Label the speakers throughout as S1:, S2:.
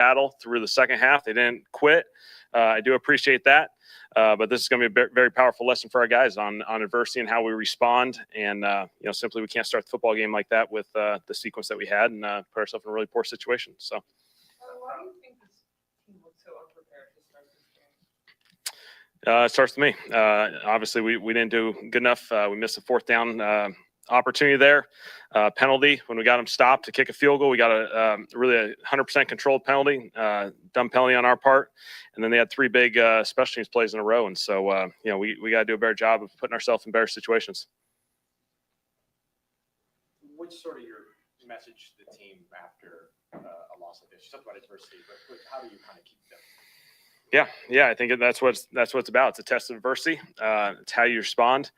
S1: battle through the second half. They didn't quit. I do appreciate that. But this is going to be a very powerful lesson for our guys on adversity and how we respond. And, simply we can't start the football game like that with the sequence that we had and put ourselves in a really poor situation. So.
S2: Why do you think this team looks so unprepared to start this game?
S1: It starts with me. Obviously, we didn't do good enough. We missed a fourth down opportunity there. Penalty when we got them stopped to kick a field goal. We got a really 100% controlled penalty, dumb penalty on our part. And then they had three big special teams plays in a row. And so, we got to do a better job of putting ourselves in better situations.
S3: What's sort of your message to the team after a loss like this? You talked about adversity, but how do you kind of keep them?
S1: Yeah. I think that's what it's about. It's a test of adversity. It's how you respond.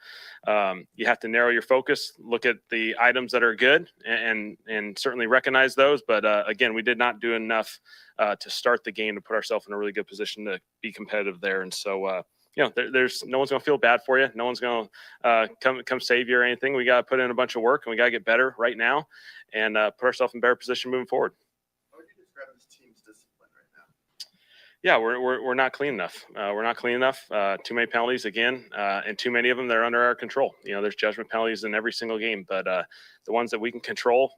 S1: You have to narrow your focus, look at the items that are good, and certainly recognize those. But again, we did not do enough to start the game to put ourselves in a really good position to be competitive there. And so, there's no one's going to feel bad for you. No one's going to come save you or anything. We got to put in a bunch of work, and we got to get better right now, and put ourselves in better position moving forward.
S4: How would you describe this team's discipline right now?
S1: Yeah, we're not clean enough. We're not clean enough. Too many penalties again, and too many of them, they're under our control. There's judgment penalties in every single game, but the ones that we can control,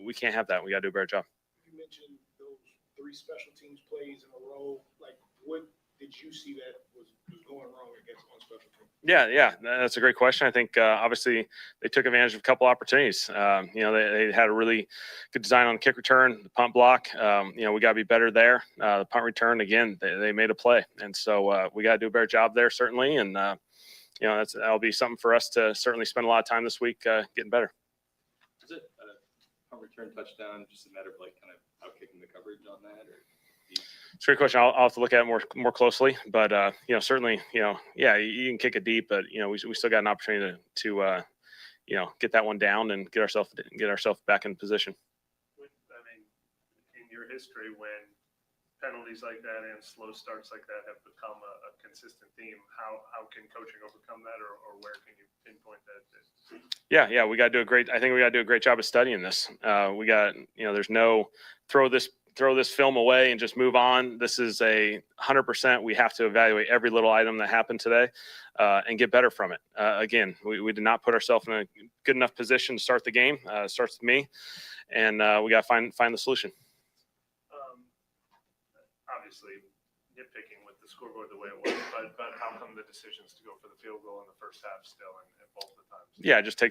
S1: we can't have that. We got to do a better job.
S5: You mentioned those three special teams plays in a row. Like, what did you see that was going wrong against on special teams?
S1: Yeah, that's a great question. I think obviously they took advantage of a couple opportunities. They had a really good design on the kick return, the punt block. We got to be better there. The punt return, again, they made a play, and so we got to do a better job there certainly. And that'll be something for us to certainly spend a lot of time this week getting better.
S6: Is it a punt return touchdown just a matter of kind of outkicking the coverage on that, or?
S1: It's a great question. I'll have to look at it more closely, but certainly, you can kick it deep, but we still got an opportunity to get that one down and get ourselves back in position.
S7: In your history, when penalties like that and slow starts like that have become a consistent theme, how can coaching overcome that, or where can you pinpoint that?
S1: Yeah, we got to do I think we got to do a great job of studying this. We got, there's no throw this film away and just move on. This is 100%. We have to evaluate every little item that happened today and get better from it. Again, we did not put ourselves in a good enough position to start the game. It starts with me, and we got to find the solution.
S7: Obviously, nitpicking with the scoreboard the way it was, but how come the decisions to go for the field goal in the first half still and both the times?
S1: Yeah, just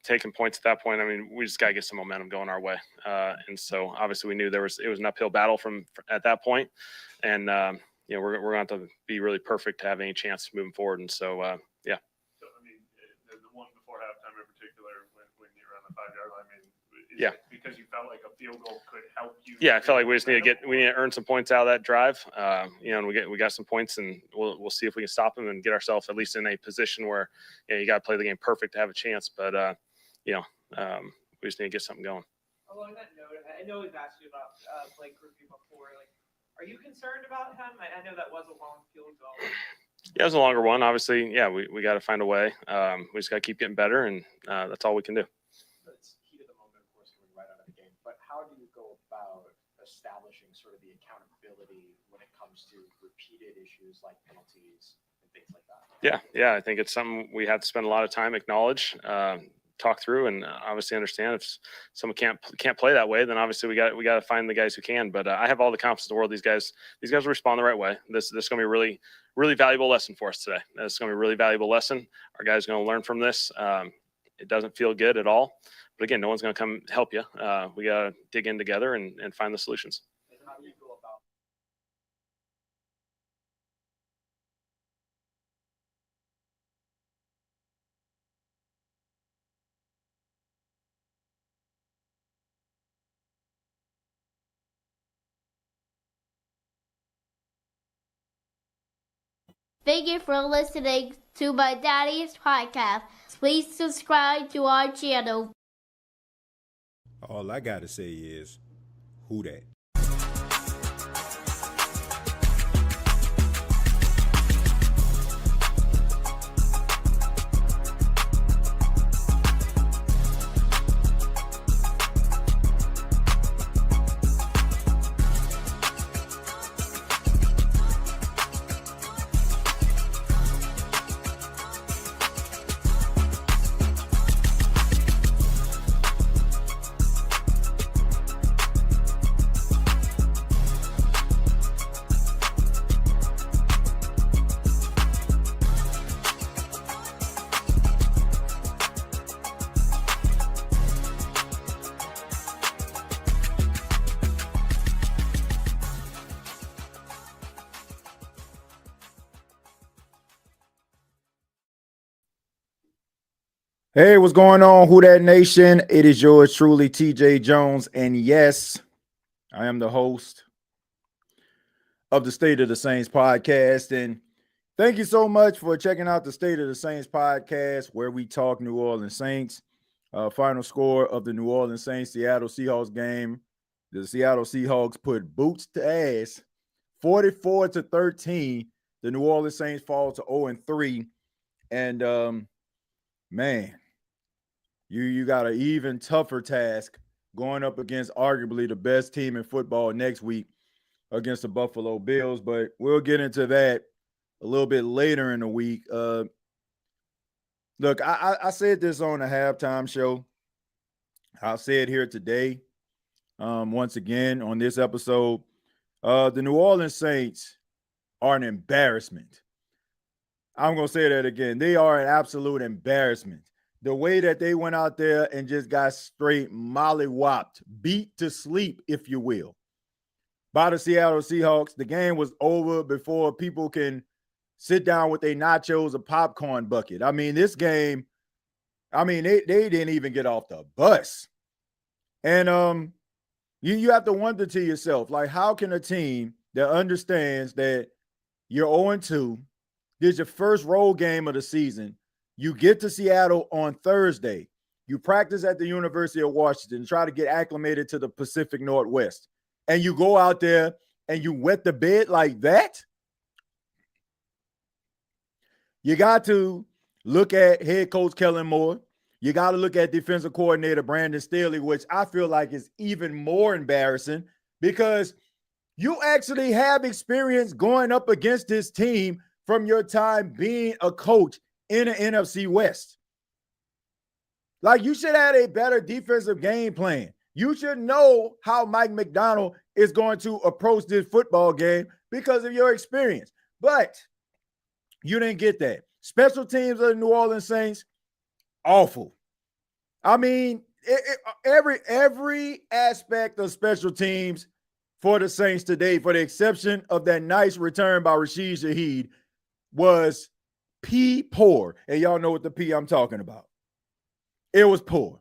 S1: taking points at that point. We just got to get some momentum going our way. And so obviously we knew it was an uphill battle from at that point. And, we're going to have to be really perfect to have any chance moving forward. And so, yeah.
S7: So, the one before halftime in particular, when you're on the 5-yard line,
S1: yeah.
S7: Because you felt like a field goal could help you.
S1: Yeah, I felt like we just need to earn some points out of that drive. And we got some points, and we'll see if we can stop them and get ourselves at least in a position where you got to play the game perfect to have a chance. But we just need to get something going.
S2: Along that note, I know we've asked you about Blake Griffey before. Are you concerned about him? I know that was a long field goal.
S1: Yeah, it was a longer one. Obviously, yeah, we got to find a way. We just got to keep getting better, and that's all we can do.
S3: How do you go about establishing sort of the accountability when it comes to repeated issues like penalties and things like that?
S1: Yeah. I think it's something we have to spend a lot of time, acknowledge, talk through, and obviously understand. If someone can't play that way, then obviously we got to find the guys who can. But I have all the confidence in the world. These guys will respond the right way. This is going to be a really, really valuable lesson for us today. It's going to be a really valuable lesson. Our guys are going to learn from this. It doesn't feel good at all. But again, no one's going to come help you. We got to dig in together and find the solutions.
S3: How do you go about?
S8: Thank you for listening to my daddy's podcast. Please subscribe to our channel.
S9: All I gotta say is, who dat?
S10: Hey, what's going on, Who Dat Nation? It is yours truly, TJ Jones. And yes, I am the host of the State of the Saints podcast. And thank you so much for checking out the State of the Saints podcast, where we talk New Orleans Saints. Final score of the New Orleans Saints Seattle Seahawks game. The Seattle Seahawks put boots to ass, 44-13. The New Orleans Saints fall to 0-3. And man, you got an even tougher task going up against arguably the best team in football next week against the Buffalo Bills. But we'll get into that a little bit later in the week. Look, I said this on the halftime show. I'll say it here today. Once again on this episode, the New Orleans Saints are an embarrassment. I'm going to say that again. They are an absolute embarrassment. The way that they went out there and just got straight mollywopped, beat to sleep, if you will, by the Seattle Seahawks. The game was over before people can sit down with their nachos or popcorn bucket. I mean, this game, they didn't even get off the bus. And you have to wonder to yourself, like, how can a team that understands that you're 0-2, this is your first road game of the season, you get to Seattle on Thursday, you practice at the University of Washington, try to get acclimated to the Pacific Northwest, and you go out there and you wet the bed like that? You got to look at head coach Kellen Moore. You got to look at defensive coordinator Brandon Staley, which I feel like is even more embarrassing because you actually have experience going up against this team from your time being a coach in the NFC West. Like, you should have a better defensive game plan. You should know how Mike McDonald is going to approach this football game because of your experience. But you didn't get that. Special teams of the New Orleans Saints, awful. I mean, every aspect of special teams for the Saints today, for the exception of that nice return by Rashid Shaheed, was poor. And y'all know what the P I'm talking about. It was poor.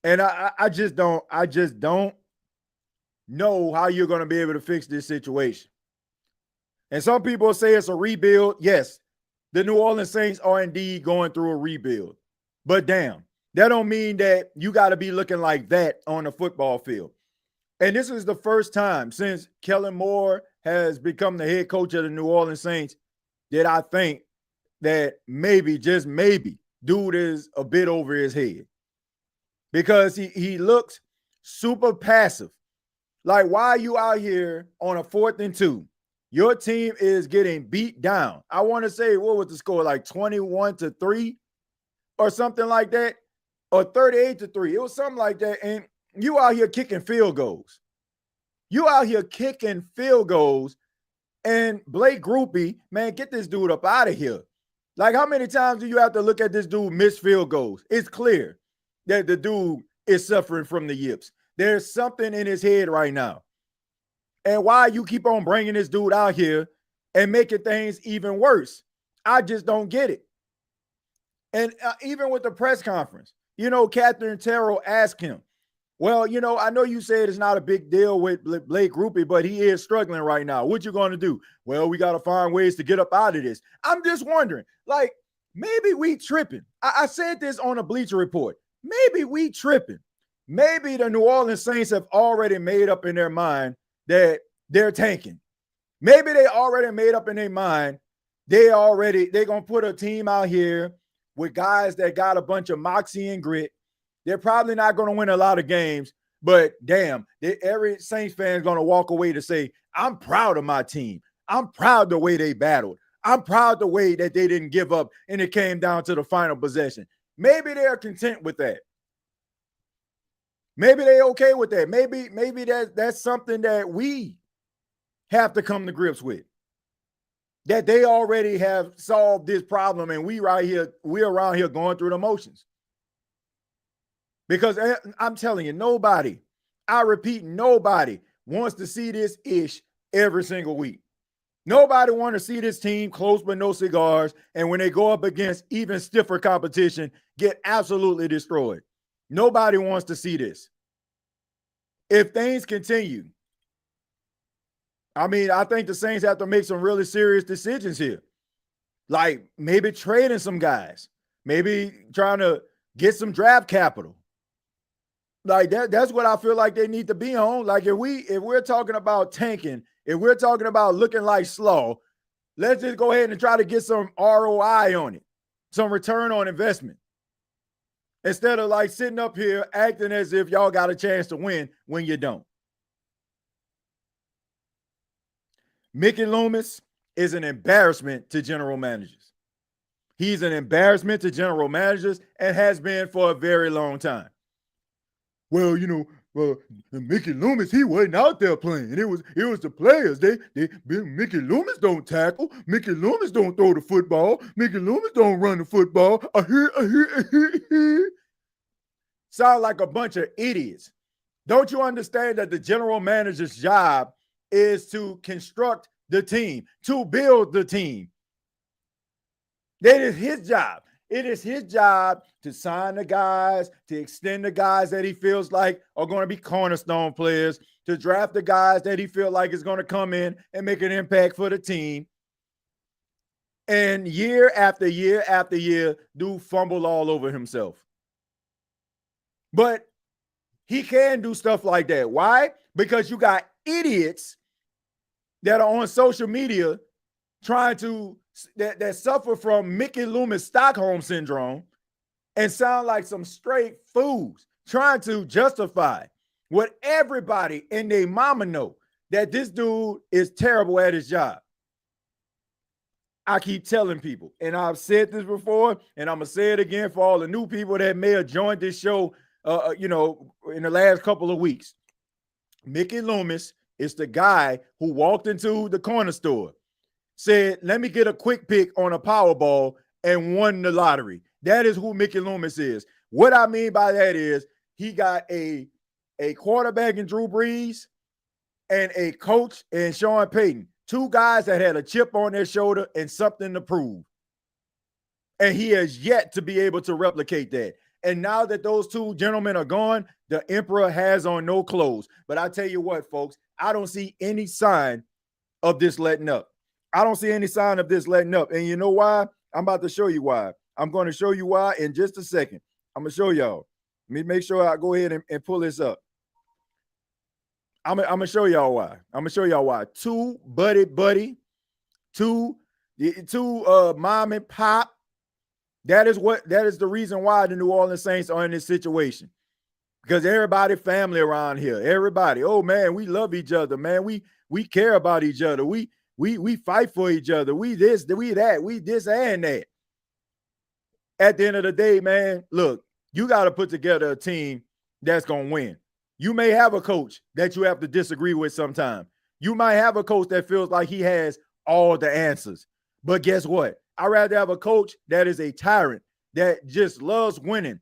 S10: And I just don't know how you're going to be able to fix this situation. And some people say it's a rebuild. Yes, the New Orleans Saints are indeed going through a rebuild. But damn, that don't mean that you got to be looking like that on the football field. And this is the first time since Kellen Moore has become the head coach of the New Orleans Saints that I think that maybe, just maybe, dude is a bit over his head. Because he looks super passive. Like, why are you out here on a 4th and 2? Your team is getting beat down. I want to say, what was the score? Like 21-3 or something like that? Or 38-3. It was something like that. And you out here kicking field goals. And Blake Groupie, man, get this dude up out of here. Like, how many times do you have to look at this dude miss field goals? It's clear that the dude is suffering from the yips. There's something in his head right now. And why you keep on bringing this dude out here and making things even worse? I just don't get it. And even with the press conference, Catherine Terrell asked him, well, I know you said it's not a big deal with Blake Groupie, but he is struggling right now. What you going to do? Well, we got to find ways to get up out of this. I'm just wondering, like, maybe we tripping. I said this on a Bleacher Report. Maybe we tripping. Maybe the New Orleans Saints have already made up in their mind that they're tanking. Maybe they already made up in their mind they're going to put a team out here with guys that got a bunch of moxie and grit. They're probably not going to win a lot of games, but damn, every Saints fan is going to walk away to say, I'm proud of my team. I'm proud the way they battled. I'm proud the way that they didn't give up and it came down to the final possession. Maybe they're content with that. Maybe they're okay with that. Maybe that's something that we have to come to grips with. That they already have solved this problem and we're around here going through the motions. Because I'm telling you, nobody wants to see this ish every single week. Nobody want to see this team close but no cigars, and when they go up against even stiffer competition, get absolutely destroyed. Nobody wants to see this. If things continue, I mean, I think the Saints have to make some really serious decisions here. Like maybe trading some guys, maybe trying to get some draft capital. Like that's what I feel like they need to be on. Like if we're talking about tanking, if we're talking about looking like slow, let's just go ahead and try to get some ROI on it, some return on investment. Instead of like sitting up here acting as if y'all got a chance to win when you don't. Mickey Loomis is an embarrassment to general managers. He's an embarrassment to general managers and has been for a very long time. Well, Mickey Loomis, he wasn't out there playing. It was the players. Mickey Loomis don't tackle. Mickey Loomis don't throw the football. Mickey Loomis don't run the football. Sound like a bunch of idiots. Don't you understand that the general manager's job is to construct the team, to build the team? That is his job. It is his job to sign the guys, to extend the guys that he feels like are going to be cornerstone players, to draft the guys that he feels like is going to come in and make an impact for the team. And year after year after year, do fumble all over himself. But he can do stuff like that. Why? Because you got idiots that are on social media trying to that suffer from Mickey Loomis Stockholm syndrome and sound like some straight fools trying to justify what everybody and their mama know, that this dude is terrible at his job. I keep telling people, and I've said this before, and I'm gonna say it again for all the new people that may have joined this show in the last couple of weeks. Mickey Loomis is the guy who walked into the corner store, said, let me get a quick pick on a Powerball, and won the lottery. That is who Mickey Loomis is. What I mean by that is he got a quarterback in Drew Brees and a coach in Sean Payton. Two guys that had a chip on their shoulder and something to prove. And he has yet to be able to replicate that. And now that those two gentlemen are gone, the emperor has on no clothes. But I tell you what, folks, I don't see any sign of this letting up. I don't see any sign of this letting up. And you know why? I'm about to show you why. I'm going to show you why in just a second. I'm going to show y'all. Let me make sure I go ahead and pull this up. I'm going to show y'all why. I'm going to show y'all why. Two mom and pop. That is the reason why the New Orleans Saints are in this situation. Because everybody family around here. Everybody. Oh man, we love each other, man. We care about each other. We fight for each other. We this, we that, we this and that. At the end of the day, man, look, you got to put together a team that's going to win. You may have a coach that you have to disagree with sometime. You might have a coach that feels like he has all the answers. But guess what? I'd rather have a coach that is a tyrant, that just loves winning,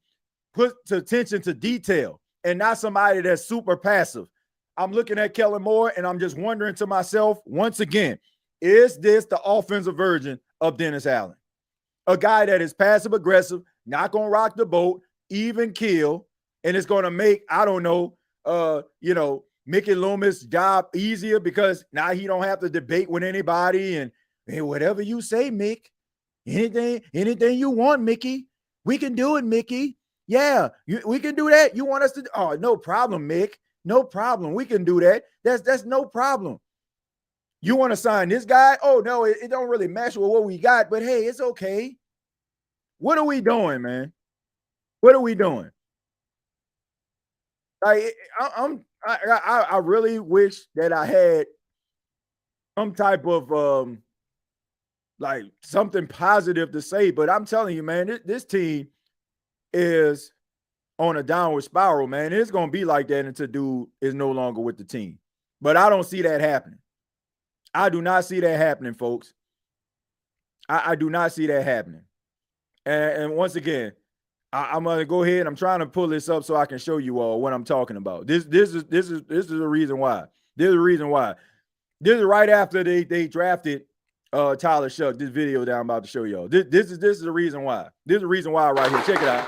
S10: puts attention to detail, and not somebody that's super passive. I'm looking at Kellen Moore, and I'm just wondering to myself, once again, is this the offensive version of Dennis Allen? A guy that is passive-aggressive, not going to rock the boat, even kill, and it's going to make, Mickey Loomis' job easier because now he don't have to debate with anybody and hey, whatever you say, Mick, anything you want, Mickey, we can do it, Mickey. Yeah, we can do that. You want us to? Oh, no problem, Mick. No problem. We can do that. That's no problem. You want to sign this guy? Oh, no, it don't really match with what we got, but hey, it's okay. What are we doing, man? What are we doing? Like, I really wish that I had some type of like something positive to say, but I'm telling you, man, this team is on a downward spiral, man. It's going to be like that until dude is no longer with the team. But I don't see that happening. I do not see that happening, folks. I do not see that happening. And once again, I'm going to go ahead. I'm trying to pull this up so I can show you all what I'm talking about. This is the reason why. There's a reason why. This is right after they drafted Tyler Shuck. This video that I'm about to show y'all. This is the reason why. This is the reason why right here. Check it out.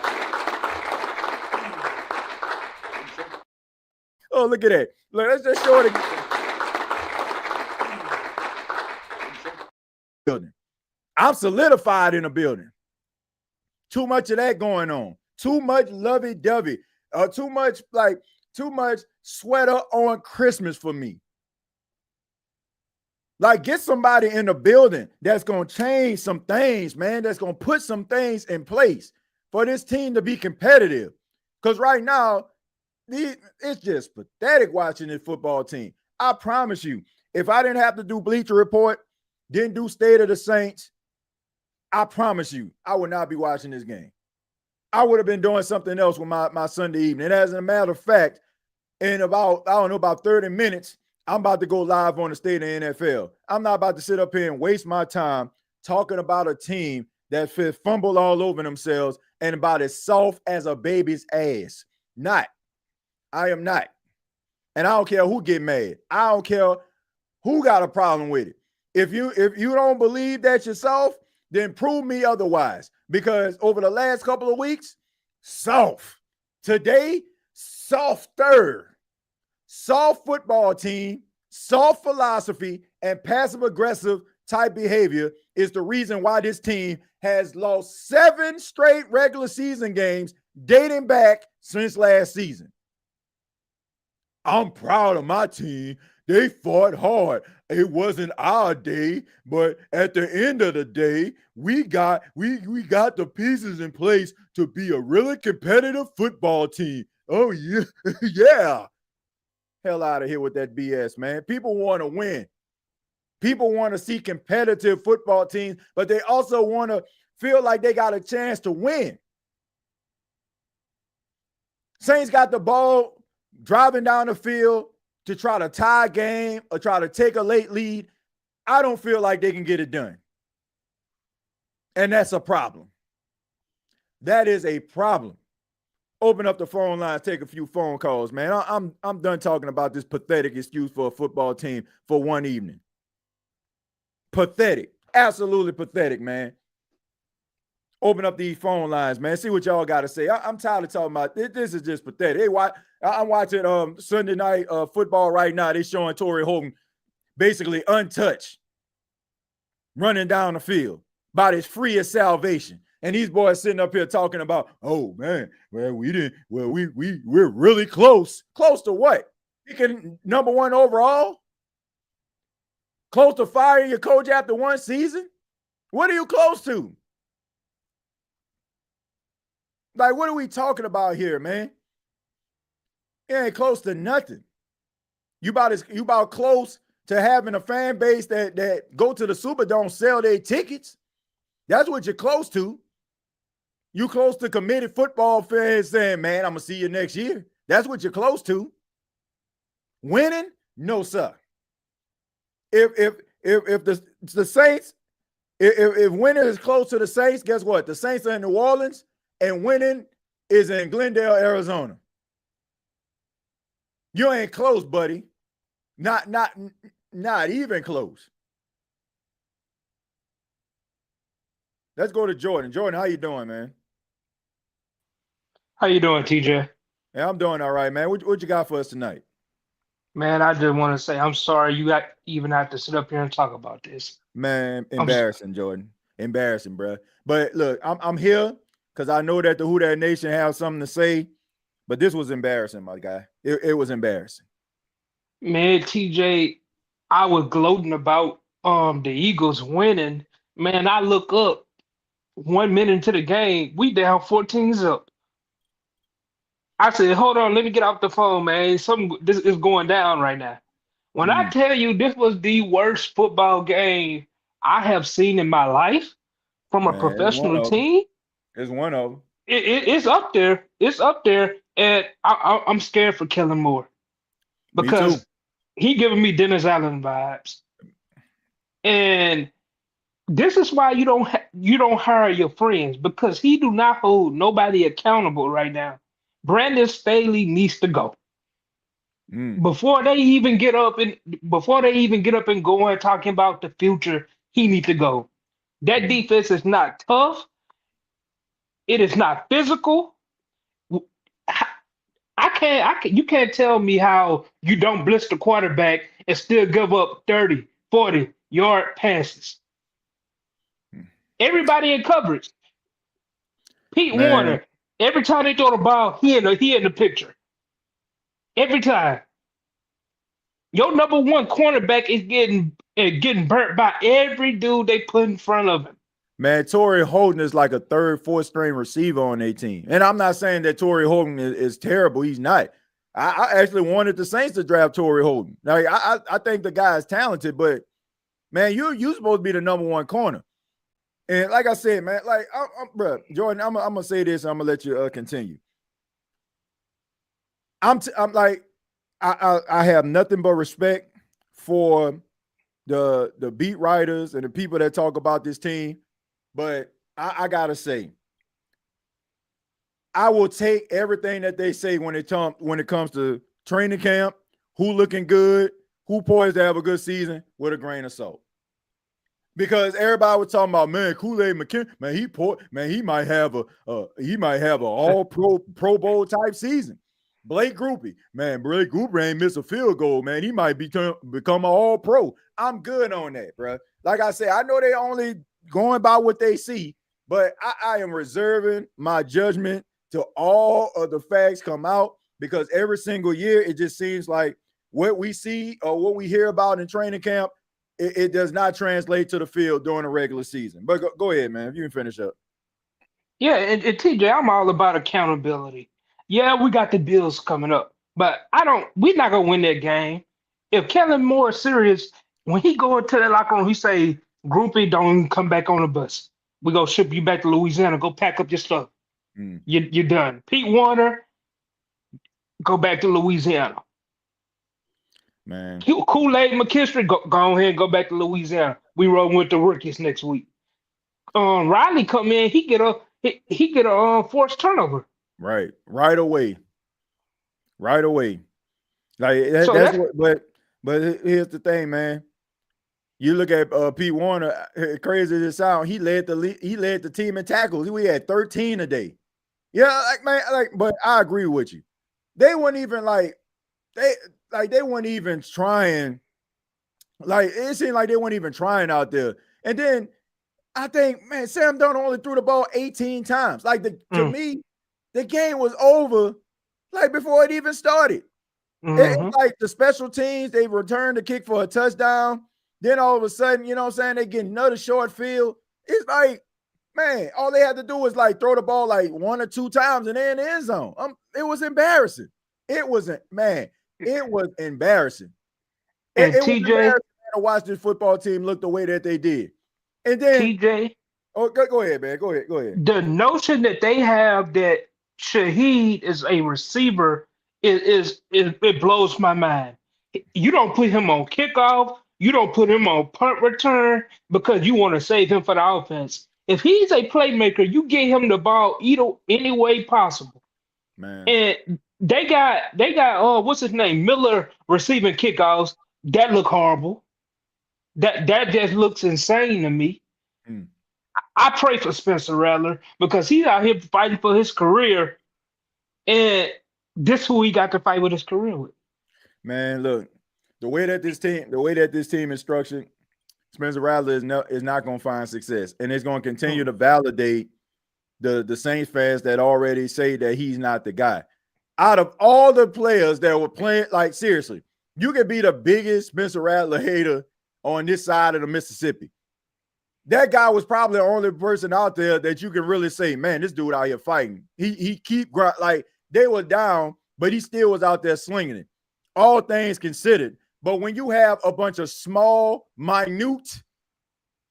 S10: Oh, look at that. Look, let's just show it again. Building. I'm solidified in a building. Too much of that going on. Too much lovey-dovey. Too much sweater on Christmas for me. Like, get somebody in the building that's going to change some things, man, that's going to put some things in place for this team to be competitive. Because right now, it's just pathetic watching this football team. I promise you, if I didn't have to do Bleacher Report, didn't do State of the Saints, I promise you, I would not be watching this game. I would have been doing something else with my Sunday evening. And as a matter of fact, in about 30 minutes, I'm about to go live on the State of the NFL. I'm not about to sit up here and waste my time talking about a team that fumble all over themselves and about as soft as a baby's ass. Not. I am not. And I don't care who get mad. I don't care who got a problem with it. If you don't believe that yourself, then prove me otherwise. Because over the last couple of weeks, soft. Today, softer. Soft football team, soft philosophy, and passive-aggressive type behavior is the reason why this team has lost 7 straight regular season games dating back since last season. I'm proud of my team. They fought hard. It wasn't our day, but at the end of the day, we got the pieces in place to be a really competitive football team. Oh, yeah. Yeah. Hell out of here with that BS, man. People want to win. People want to see competitive football teams, but they also want to feel like they got a chance to win. Saints got the ball driving down the field to try to tie a game or try to take a late lead. I don't feel like they can get it done. And that's a problem. That is a problem. Open up the phone lines, take a few phone calls, man. I'm done talking about this pathetic excuse for a football team for one evening. Pathetic. Absolutely pathetic, man. Open up these phone lines, man. See what y'all got to say. I'm tired of talking about this. This is just pathetic. Hey, I'm watching Sunday night football right now. They're showing Torrey Hogan basically untouched, running down the field, about as free as salvation. And these boys sitting up here talking about, oh man, we're really close. Close to what? Picking number 1 overall? Close to firing your coach after one season? What are you close to? Like, what are we talking about here, man? It ain't close to nothing. You about close to having a fan base that go to the Superdome, sell their tickets. That's what you're close to. You close to committed football fans saying, man, I'm going to see you next year. That's what you're close to. Winning? No, sir. If the Saints, if winning is close to the Saints, guess what? The Saints are in New Orleans and winning is in Glendale, Arizona. You ain't close, buddy. Not even close. Let's go to Jordan. Jordan, how you doing, man?
S11: How you doing, TJ?
S10: Yeah, I'm doing all right, man. What you got for us tonight?
S11: Man, I just want to say I'm sorry you even have to sit up here and talk about this.
S10: Man, embarrassing, Jordan. Embarrassing, bro. But look, I'm here because I know that the Who Dat Nation have something to say, but this was embarrassing, my guy. It was embarrassing.
S11: Man, TJ, I was gloating about the Eagles winning. Man, I look up 1 minute into the game, we down 14-0. I said, hold on, let me get off the phone, man. This is going down right now. When I tell you this was the worst football game I have seen in my life from a professional team.
S10: It's one of them.
S11: It's up there. It's up there. And I'm scared for Kellen Moore because he giving me Dennis Allen vibes. And this is why you don't hire your friends, because he do not hold nobody accountable right now. Brandon Staley needs to go. Before they even get up and go and talking about the future, he needs to go. That defense is not tough. It is not physical. You can't tell me how you don't blitz the quarterback and still give up 30, 40-yard passes. Everybody in coverage. Pete Warner, every time they throw the ball, he in the picture. Every time. Your number one cornerback is getting burnt by every dude they put in front of him.
S10: Man, Torrey Holden is like a third, fourth string receiver on their team. And I'm not saying that Torrey Holden is terrible. He's not. I actually wanted the Saints to draft Torrey Holden. Now, I think the guy is talented, but, man, you're supposed to be the number one corner. And like I said, man, like, bro, Jordan, I'm going to say this and I'm going to let you continue. I'm like, I have nothing but respect for the beat writers and the people that talk about this team. But I gotta say, I will take everything that they say when it comes to training camp, who looking good, who poised to have a good season, with a grain of salt. Because everybody was talking about, man, Kool-Aid McKinnon, man, he might have a all pro bowl type season. Blake Groupie, man, Blake Groupie ain't miss a field goal, man. He might become an all pro. I'm good on that, bro. Like I said, I know they only going by what they see, but I am reserving my judgment till all of the facts come out, because every single year it just seems like what we see or what we hear about in training camp, it does not translate to the field during the regular season. But go ahead, man, if you can finish up.
S11: Yeah, and TJ, I'm all about accountability. Yeah, we got the Bills coming up, but we're not gonna win that game. If Kellen Moore is serious, when he go into that locker room, he say, Groupie, don't come back on the bus. We gonna ship you back to Louisiana. Go pack up your stuff. You're done. Pete Warner, go back to Louisiana.
S10: Man,
S11: Kool-Aid McKinstry, go ahead and go back to Louisiana. We rolling with the rookies next week. Riley come in, he get a forced turnover.
S10: Right away. Like that's what. But here's the thing, man. You look at Pete Warner, crazy as it sounds, he led the team in tackles. We had 13 a day. Yeah, but I agree with you. They weren't even they weren't even trying. Like, it seemed like they weren't even trying out there. And then I think, man, Sam Darnold only threw the ball 18 times. Like, to me, the game was over like before it even started. It's like the special teams, they returned the kick for a touchdown. Then all of a sudden, you know what I'm saying, they get another short field. It's like, man, all they had to do was like throw the ball like one or two times and they're in the end zone. It was embarrassing. It was embarrassing.
S11: And
S10: it
S11: TJ,
S10: was embarrassing to watch this football team look the way that they did. And then
S11: TJ,
S10: go ahead, man. Go ahead.
S11: The notion that they have that Shaheed is a receiver it blows my mind. You don't put him on kickoff. You don't put him on punt return because you want to save him for the offense. If he's a playmaker, you get him the ball any way possible.
S10: Man.
S11: And they got what's his name? Miller receiving kickoffs. That look horrible. That just looks insane to me. I pray for Spencer Rattler because he's out here fighting for his career, and this who he got to fight with his career with.
S10: Man, look, the way that this team is structured, Spencer Rattler is not going to find success, and it's going to continue to validate the Saints fans that already say that he's not the guy. Out of all the players that were playing, like, seriously, you could be the biggest Spencer Rattler hater on this side of the Mississippi. That guy was probably the only person out there that you can really say, man, this dude out here fighting. He like, they were down, but he still was out there slinging it. All things considered. But when you have a bunch of small, minute,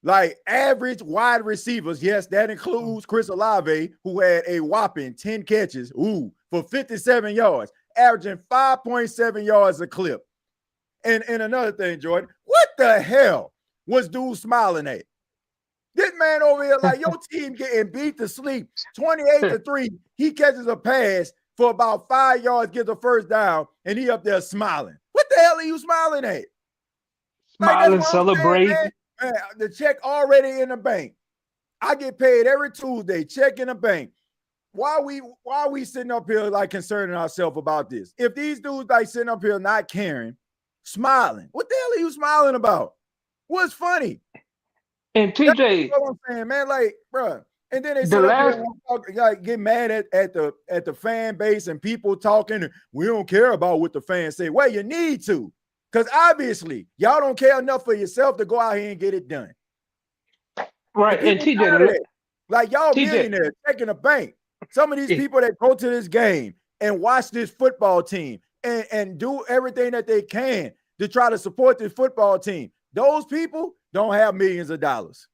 S10: like average wide receivers, yes, that includes Chris Olave, who had a whopping 10 catches, for 57 yards, averaging 5.7 yards a clip. And another thing, Jordan, what the hell was dude smiling at? This man over here, like, your team getting beat to sleep 28-3. He catches a pass for about 5 yards, gets a first down, and he up there smiling. What the hell are you smiling at?
S11: Smiling,
S10: that's what I'm saying,
S11: celebrating.
S10: man. The check already in the bank. I get paid every Tuesday, check in the bank. Why are we sitting up here like concerning ourselves about this? If these dudes like sitting up here not caring, smiling, what the hell are you smiling about? What's funny?
S11: And TJ,
S10: That's what I'm saying, man. Like, bro. And then they
S11: the
S10: sit up here
S11: last
S10: and talk, like, get mad at the fan base and people talking. We don't care about what the fans say. Well, you need to, because obviously y'all don't care enough for yourself to go out here and get it done.
S11: right, and TJ,
S10: like y'all
S11: TJ.
S10: millionaires checking a bank. Some of these people that go to this game and watch this football team and do everything that they can to try to support this football team, those people don't have millions of dollars.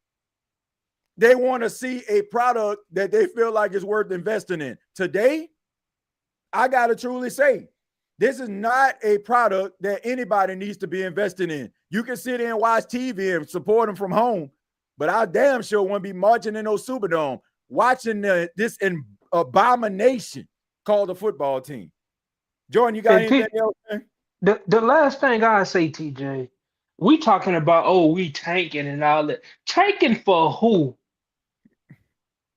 S10: They want to see a product that they feel like is worth investing in. Today, I got to truly say, this is not a product that anybody needs to be investing in. You can sit there and watch TV and support them from home, but I damn sure won't be marching in those Superdome watching this abomination called the football team. Jordan, you got anything else, man?
S11: The last thing I say, TJ, we talking about, we tanking and all that. Tanking for who?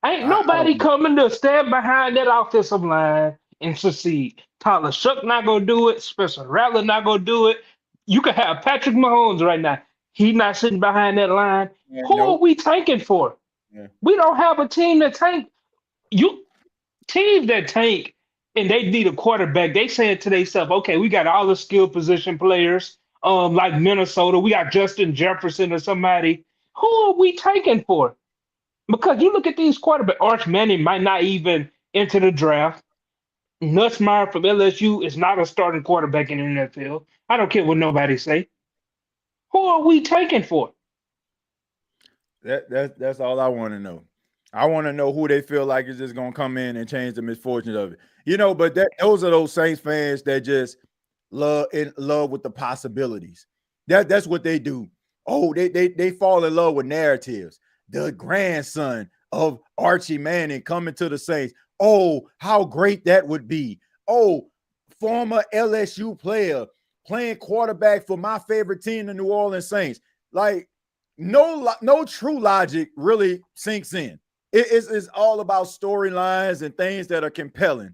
S11: Ain't nobody coming to stand behind that offensive line and succeed. Tyler Shook not gonna do it. Spencer Rattler not gonna do it. You could have Patrick Mahomes right now. He not sitting behind that line.
S10: Yeah,
S11: Who are we tanking for?
S10: Yeah.
S11: We don't have a team that tank. Teams that tank and they need a quarterback, they saying to themselves, okay, we got all the skill position players, like Minnesota. We got Justin Jefferson or somebody. Who are we tanking for? Because you look at these quarterbacks, Arch Manning might not even enter the draft. Nussmeier from LSU is not a starting quarterback in the NFL. I don't care what nobody say. Who are we taking for?
S10: That's all I want to know. I want to know who they feel like is just gonna come in and change the misfortunes of it. But those are those Saints fans that just love with the possibilities. That's what they do. Oh, they fall in love with narratives. The grandson of Archie Manning coming to the Saints. Oh, how great that would be. Oh, former LSU player playing quarterback for my favorite team, the New Orleans Saints. Like, no true logic really sinks in. It's all about storylines and things that are compelling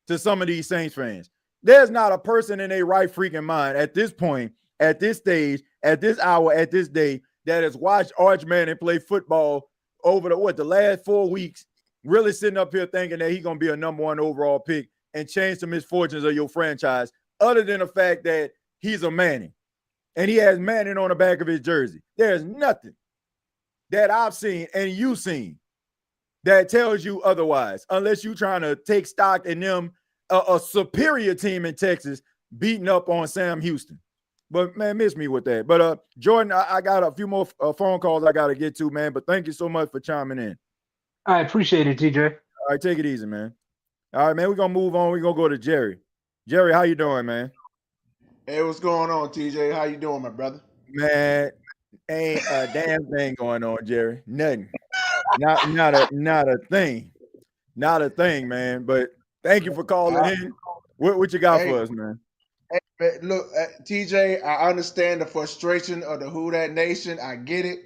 S10: to some of these Saints fans. There's not a person in their right freaking mind at this point, at this stage, at this hour, at this day, that has watched Arch Manning play football over the last 4 weeks, really sitting up here thinking that he's going to be a number 1 overall pick and change the misfortunes of your franchise, other than the fact that he's a Manning and he has Manning on the back of his jersey. There's nothing that I've seen and you've seen that tells you otherwise, unless you're trying to take stock in them, a superior team in Texas beating up on Sam Houston. But, man, miss me with that. But, Jordan, I got a few more phone calls I got to get to, man. But thank you so much for chiming in.
S11: I appreciate it, TJ.
S10: All right, take it easy, man. All right, man, we're going to move on. We're going to go to Jerry. Jerry, how you doing, man?
S12: Hey, what's going on, TJ? How you doing, my brother?
S10: Man, ain't a damn thing going on, Jerry. Nothing. Not a thing. Not a thing, man. But thank you for calling in. What you got for us, man?
S12: Hey, look, TJ, I understand the frustration of the Who Dat Nation. I get it.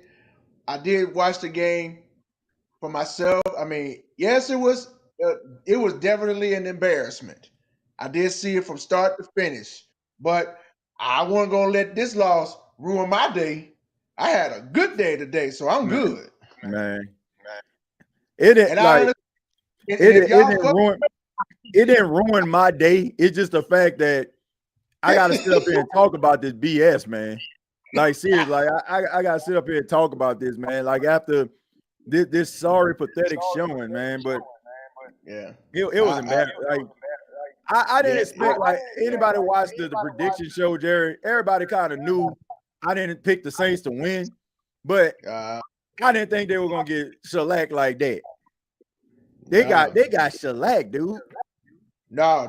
S12: I did watch the game for myself. I mean, yes, it was definitely an embarrassment. I did see it from start to finish, but I wasn't gonna let this loss ruin my day. I had a good day today, so I'm good.
S10: Man. It didn't ruin my day. It's just the fact that I gotta sit up here and talk about this BS, man. Like, seriously, like I gotta sit up here and talk about this, man. Like, after this sorry, pathetic showing, man. But
S12: yeah,
S10: it was embarrassing. Like, I didn't expect, like, anybody watched the prediction show, Jerry. Everybody kind of knew I didn't pick the Saints to win, but I didn't think they were gonna get shellacked like that. They got shellacked, dude.
S12: No,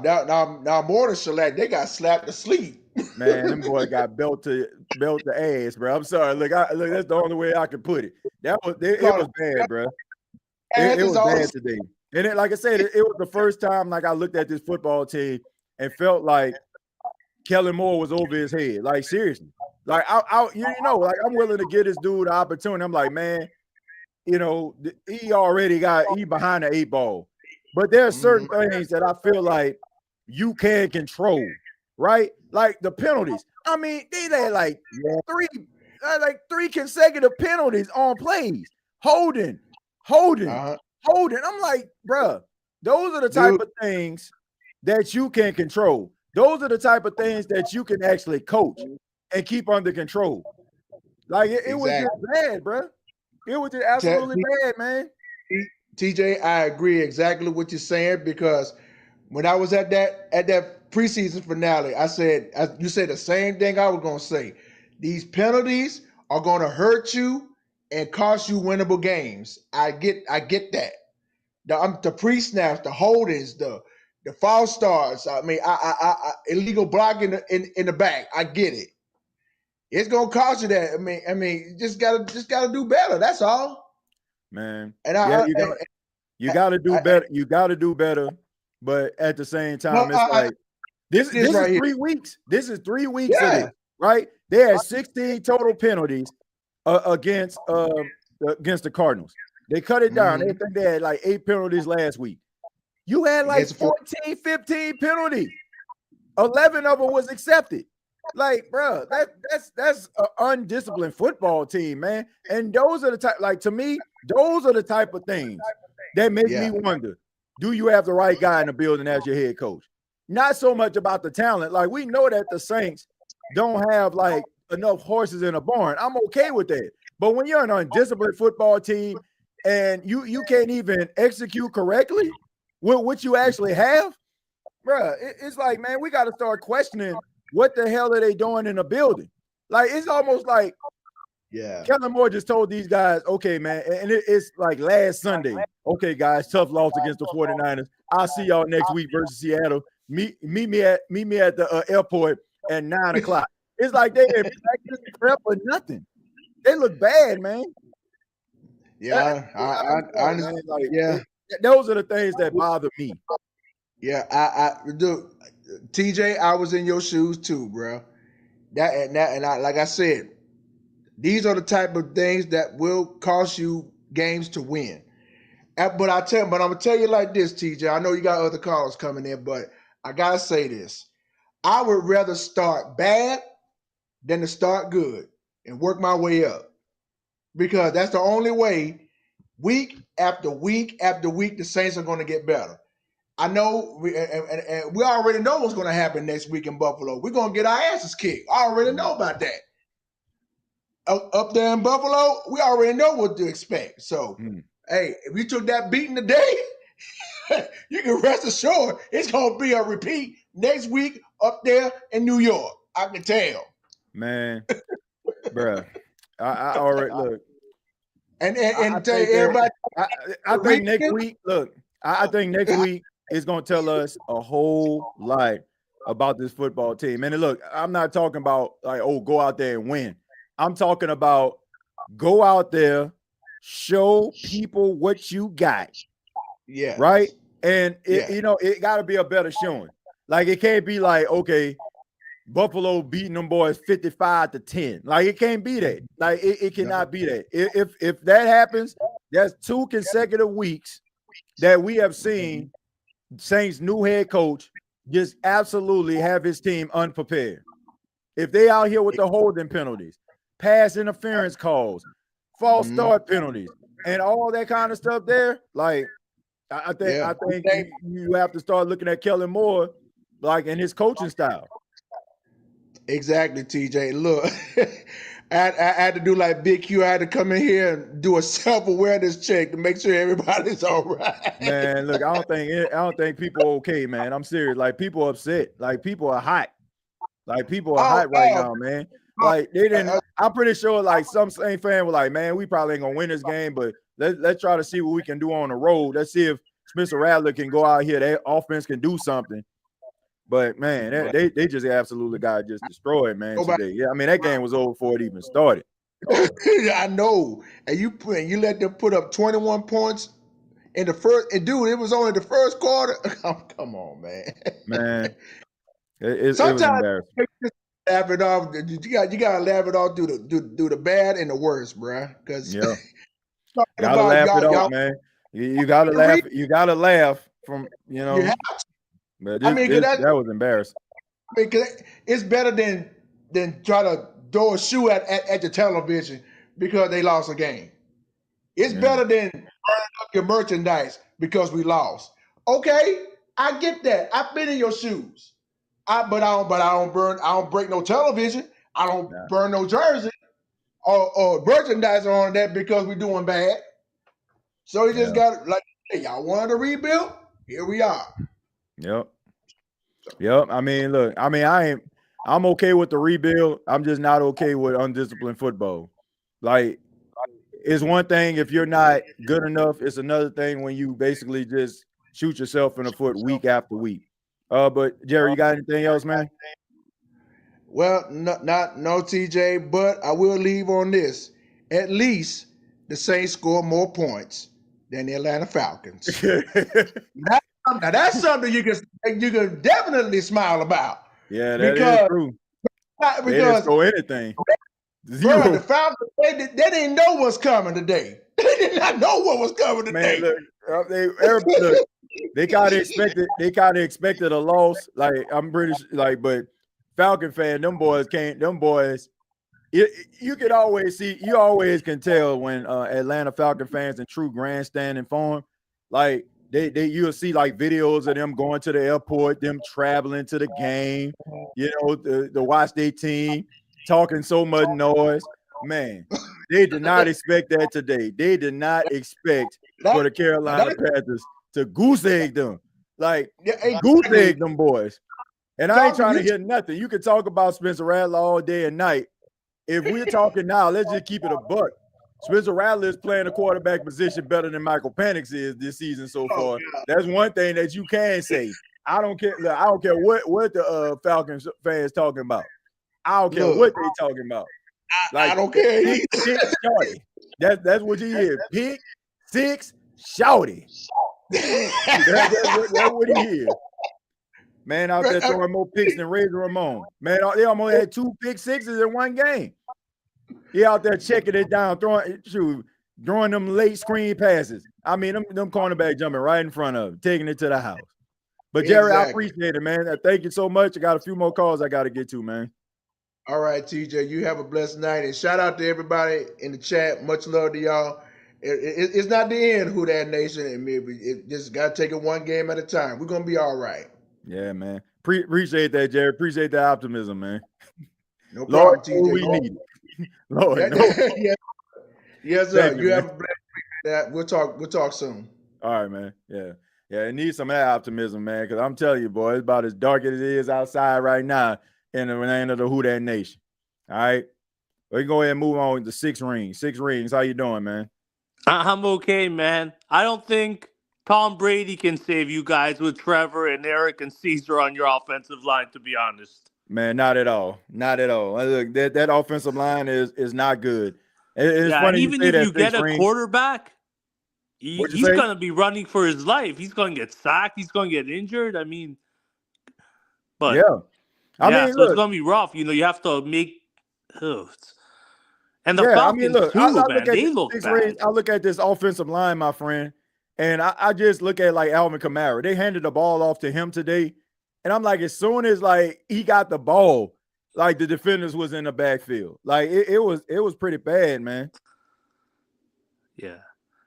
S12: more than shellacked. They got slapped to sleep.
S10: Man, them boys got belt to ass, bro. I'm sorry. Look, that's the only way I can put it. It was bad, bro. It was bad today. And like I said, it was the first time like I looked at this football team and felt like Kellen Moore was over his head. Like, seriously. Like, like, I'm willing to give this dude the opportunity. I'm like, man, he already he behind the 8 ball. But there are certain things that I feel like you can control, right? Like the penalties. I mean, they had like three consecutive penalties on plays. Holding. I'm like, bruh, those are the type of things that you can control. Those are the type of things that you can actually coach and keep under control. Like it was just bad, bruh. It was just absolutely bad, man.
S12: TJ, I agree exactly what you're saying, because when I was at that preseason finale, you said the same thing I was gonna say. These penalties are gonna hurt you and cost you winnable games. I get that. The pre-snaps, the holdings, the false starts. I mean, I illegal blocking in the back. I get it. It's gonna cost you that. I mean, you just gotta do better. That's all.
S10: Man,
S12: and
S10: you gotta do better. You gotta do better, but at the same time, it's like this is 3 weeks. This is 3 weeks of this, right? They had 16 total penalties against the Cardinals. They cut it down. They think they had like 8 penalties last week. You had like 14, 15 penalties. 11 of them was accepted. Like, bro, that's an undisciplined football team, man. And those are the type, like, to me, those are the type of things that make me wonder, do you have the right guy in the building as your head coach? Not so much about the talent. Like, we know that the Saints don't have like enough horses in a barn. I'm okay with that. But when you're an undisciplined football team and you can't even execute correctly with what you actually have, bro, it's like, man, we got to start questioning what the hell are they doing in the building? Like, it's almost like, Kellen Moore just told these guys, okay, man, and it's like last Sunday. Okay, guys, tough loss against the 49ers. I'll see y'all next week versus Seattle. Meet me at the airport at 9:00. It's like they didn't practice prep or nothing. They look bad, man.
S12: Yeah, I
S10: those are the things that bother me.
S12: Yeah, I do. TJ, I was in your shoes too, bro. Like I said, these are the type of things that will cost you games to win. But I'm gonna tell you like this, TJ. I know you got other callers coming in, but I gotta say this. I would rather start bad than to start good and work my way up, because that's the only way. Week after week after week, the Saints are going to get better. I know, we already know what's going to happen next week in Buffalo. We're going to get our asses kicked. I already know about that. Up there in Buffalo, we already know what to expect. So, hey, if you took that beating today, you can rest assured it's going to be a repeat next week up there in New York. I can tell.
S10: Man, bruh, I already look.
S12: And tell everybody.
S10: I think next week, look, I think next week is going to tell us a whole lot about this football team. And look, I'm not talking about like, oh, go out there and win. I'm talking about go out there, show people what you got.
S12: Yeah.
S10: Right. And it got to be a better showing. Like, it can't be like, okay, Buffalo beating them boys 55-10. Like, it can't be that. Like, it cannot be that. If that happens, that's 2 consecutive weeks that we have seen Saints' new head coach just absolutely have his team unprepared. If they out here with the holding penalties, pass interference calls, false start penalties, and all that kind of stuff there, like, I think you have to start looking at Kellen Moore, like, in his coaching style.
S12: Exactly, TJ. Look, I had to do like Big Q. I had to come in here and do a self-awareness check to make sure everybody's all right.
S10: Man, look, I don't think people are okay, man. I'm serious. Like, people are upset. Like, people are hot. Like, people are hot right now, man. Like, they didn't. I'm pretty sure like some Saint fan was like, man, we probably ain't gonna win this game, but let's try to see what we can do on the road. Let's see if Spencer Rattler can go out here. Their offense can do something. But man, they just absolutely got just destroyed, man. Today. Yeah, I mean, that game was over before it even started.
S12: I know. And you let them put up 21 points in the first. And dude, it was only the first quarter. Come on, man.
S10: Man, It was
S12: Sometimes
S10: embarrassing.
S12: you just laugh it off. You gotta laugh it off do the bad and the worst, bruh. Because
S10: Yeah,
S12: talking
S10: gotta
S12: about
S10: laugh it off,
S12: y'all
S10: man. You gotta
S12: the
S10: laugh.
S12: re-
S10: You gotta laugh from
S12: you have.
S10: But
S12: I mean, 'cause
S10: that was embarrassing.
S12: 'cause it's better than try to throw a shoe at the television because they lost a game. It's
S10: Yeah.
S12: better than burning up your merchandise because we lost. Okay, I get that. I've been in your shoes. But I don't break no television. I don't
S10: Nah.
S12: burn no jersey or merchandise on that because we're doing bad. So you just
S10: Yeah.
S12: got like, hey, y'all wanted to rebuild? Here we are.
S10: Yep. Yep. I mean, look, I'm okay with the rebuild. I'm just not okay with undisciplined football. Like, it's one thing if you're not good enough. It's another thing when you basically just shoot yourself in the foot week after week. But Jerry, you got anything else, man?
S12: Well, no TJ, but I will leave on this. At least the Saints score more points than the Atlanta Falcons. now that's something you can definitely smile about.
S10: Yeah, that is true. They didn't score anything. Zero.
S12: Bro, the Falcons, they didn't know what's coming today. They did not know what was coming today.
S10: Man, look, they kind of expected a loss. Like, I'm British, like, but Falcon fan, them boys, you can always see, you always can tell when Atlanta Falcon fans in true grandstanding form, like you'll see like videos of them going to the airport, them traveling to the game, to watch their team, talking so much noise. Man, they did not expect that today. They did not expect for the Carolina Panthers to goose egg them. Like, goose egg them boys. And I ain't trying to hear nothing. You can talk about Spencer Rattler all day and night. If we're talking now, let's just keep it a buck. Spencer Rattler is playing the quarterback position better than Michael Penix is this season so far. That's one thing that you can say. I don't care. Look, I don't care what the Falcons fans talking about. I don't care what they talking about. Like,
S12: I don't care.
S10: Pick shorty. That's what he is. Pick six shorty. That's what he is. Man, out there throwing more picks than Razor Ramon. Man, they almost had 2 pick sixes in one game. He out there checking it down, throwing them late screen passes. I mean, them cornerback jumping right in front of him, taking it to the house. But Jerry, I appreciate it, man. Thank you so much. I got a few more calls I got to get to, man.
S12: All right, TJ, you have a blessed night. And shout out to everybody in the chat. Much love to y'all. It's not the end, Who That Nation. And it just got to take it one game at a time. We're going to be all right.
S10: Yeah, man. Appreciate that, Jerry. Appreciate the optimism, man.
S12: No problem, TJ.
S10: We need it. Lord, no.
S12: Yes, sir. You have a blessed week. We'll talk soon.
S10: All right, man. Yeah. Yeah, it needs some of that optimism, man, because I'm telling you, boy, it's about as dark as it is outside right now in the land of the Who That Nation. All right? We can go ahead and move on to 6 rings. 6 rings. How you doing, man?
S13: I'm okay, man. I don't think Tom Brady can save you guys with Trevor and Eric and Caesar on your offensive line, to be honest.
S10: Man, not at all. Not at all. Look, that offensive line is not good. It's funny
S13: even if you get a quarterback, he's going to be running for his life. He's going to get sacked. He's going to get injured. I mean, but
S10: yeah. I mean,
S13: so it's going to be rough. You have to make. And the Falcons
S10: look,
S13: too, man. They look bad.
S10: I look at this offensive line, my friend, and I just look at like Alvin Kamara. They handed the ball off to him today, and I'm like, as soon as like he got the ball, like the defenders was in the backfield. Like it was pretty bad, man.
S13: Yeah.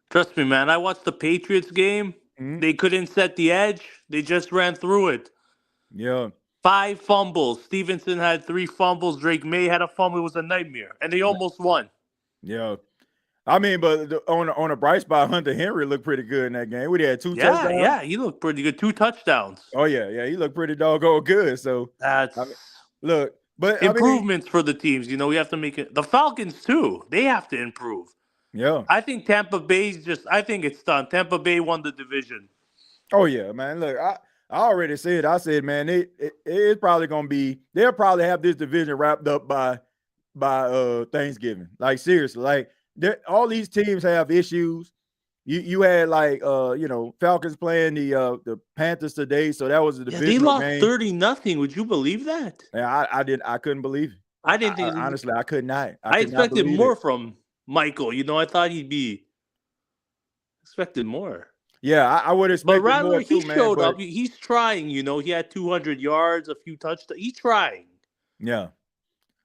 S13: Trust me, man. I watched the Patriots game. Mm-hmm. They couldn't set the edge. They just ran through it.
S10: Yeah.
S13: 5 fumbles. Stevenson had 3 fumbles. Drake May had a fumble. It was a nightmare. And they almost won.
S10: Yeah. I mean, but on a bright spot, Hunter Henry looked pretty good in that game. We had 2 touchdowns.
S13: Yeah, he looked pretty good. 2 touchdowns.
S10: Oh, yeah. He looked pretty doggone good. So, look. But
S13: improvements for the teams. We have to make it. The Falcons, too. They have to improve.
S10: Yeah.
S13: I think Tampa Bay's I think it's done. Tampa Bay won the division.
S10: Oh, yeah, man. Look, I already said, man, it's probably going to be, they'll probably have this division wrapped up by Thanksgiving. Like, seriously, like, all these teams have issues. You had like Falcons playing the Panthers today, so that was a
S13: Yeah, they
S10: divisional
S13: lost
S10: game.
S13: 0 Would you believe that?
S10: Yeah, I couldn't believe it.
S13: I didn't think.
S10: Honestly, I could not. I
S13: I
S10: could not
S13: expected
S10: believe
S13: more
S10: it.
S13: from Michael. I thought he'd be expected more.
S10: Yeah, I would expect
S13: But
S10: more
S13: Rattler, he
S10: too, man.
S13: showed
S10: But
S13: up. He's trying. He had 200 yards, a few touchdowns. He's trying.
S10: yeah,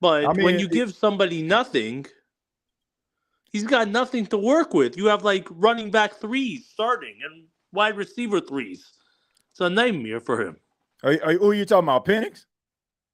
S13: But
S10: I
S13: when
S10: mean,
S13: you give somebody nothing, he's got nothing to work with. You have like running back threes starting and wide receiver threes. It's a nightmare for him.
S10: who are you talking about, Penix?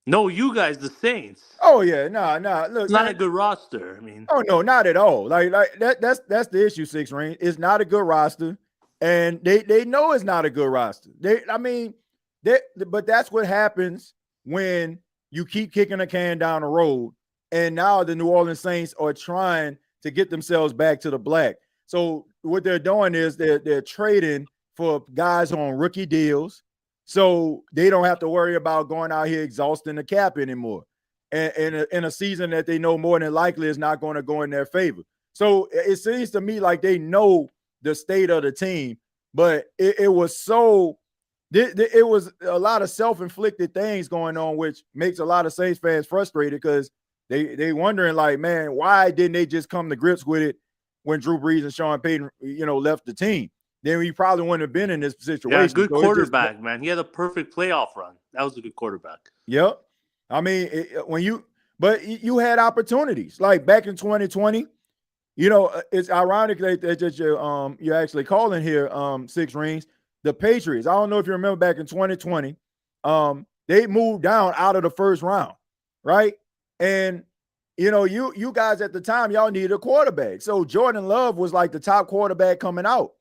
S13: No, you guys, the Saints.
S10: Oh yeah, nah. Look,
S13: It's not
S10: man,
S13: a good roster. I mean,
S10: oh no, not at all. Like that's the issue. 6 Ring. It's not a good roster, and they know it's not a good roster. But that's what happens when you keep kicking a can down the road. And now the New Orleans Saints are trying to get themselves back to the black. So what they're doing is they're trading for guys on rookie deals, so they don't have to worry about going out here exhausting the cap anymore. And in a season that they know more than likely is not going to go in their favor. So it seems to me like they know the state of the team, but it was a lot of self-inflicted things going on, which makes a lot of Saints fans frustrated because they wondering like, man, why didn't they just come to grips with it when Drew Brees and Sean Payton, left the team? Then we probably wouldn't have been in this situation.
S13: yeah, good quarterback, man. He had a perfect playoff run. That was a good quarterback.
S10: Yep. I mean, you had opportunities like back in 2020. It's ironic that you're actually calling here 6 Rings. The Patriots. I don't know if you remember back in 2020. They moved down out of the first round, right? And you guys at the time, y'all needed a quarterback. So Jordan Love was like the top quarterback coming out.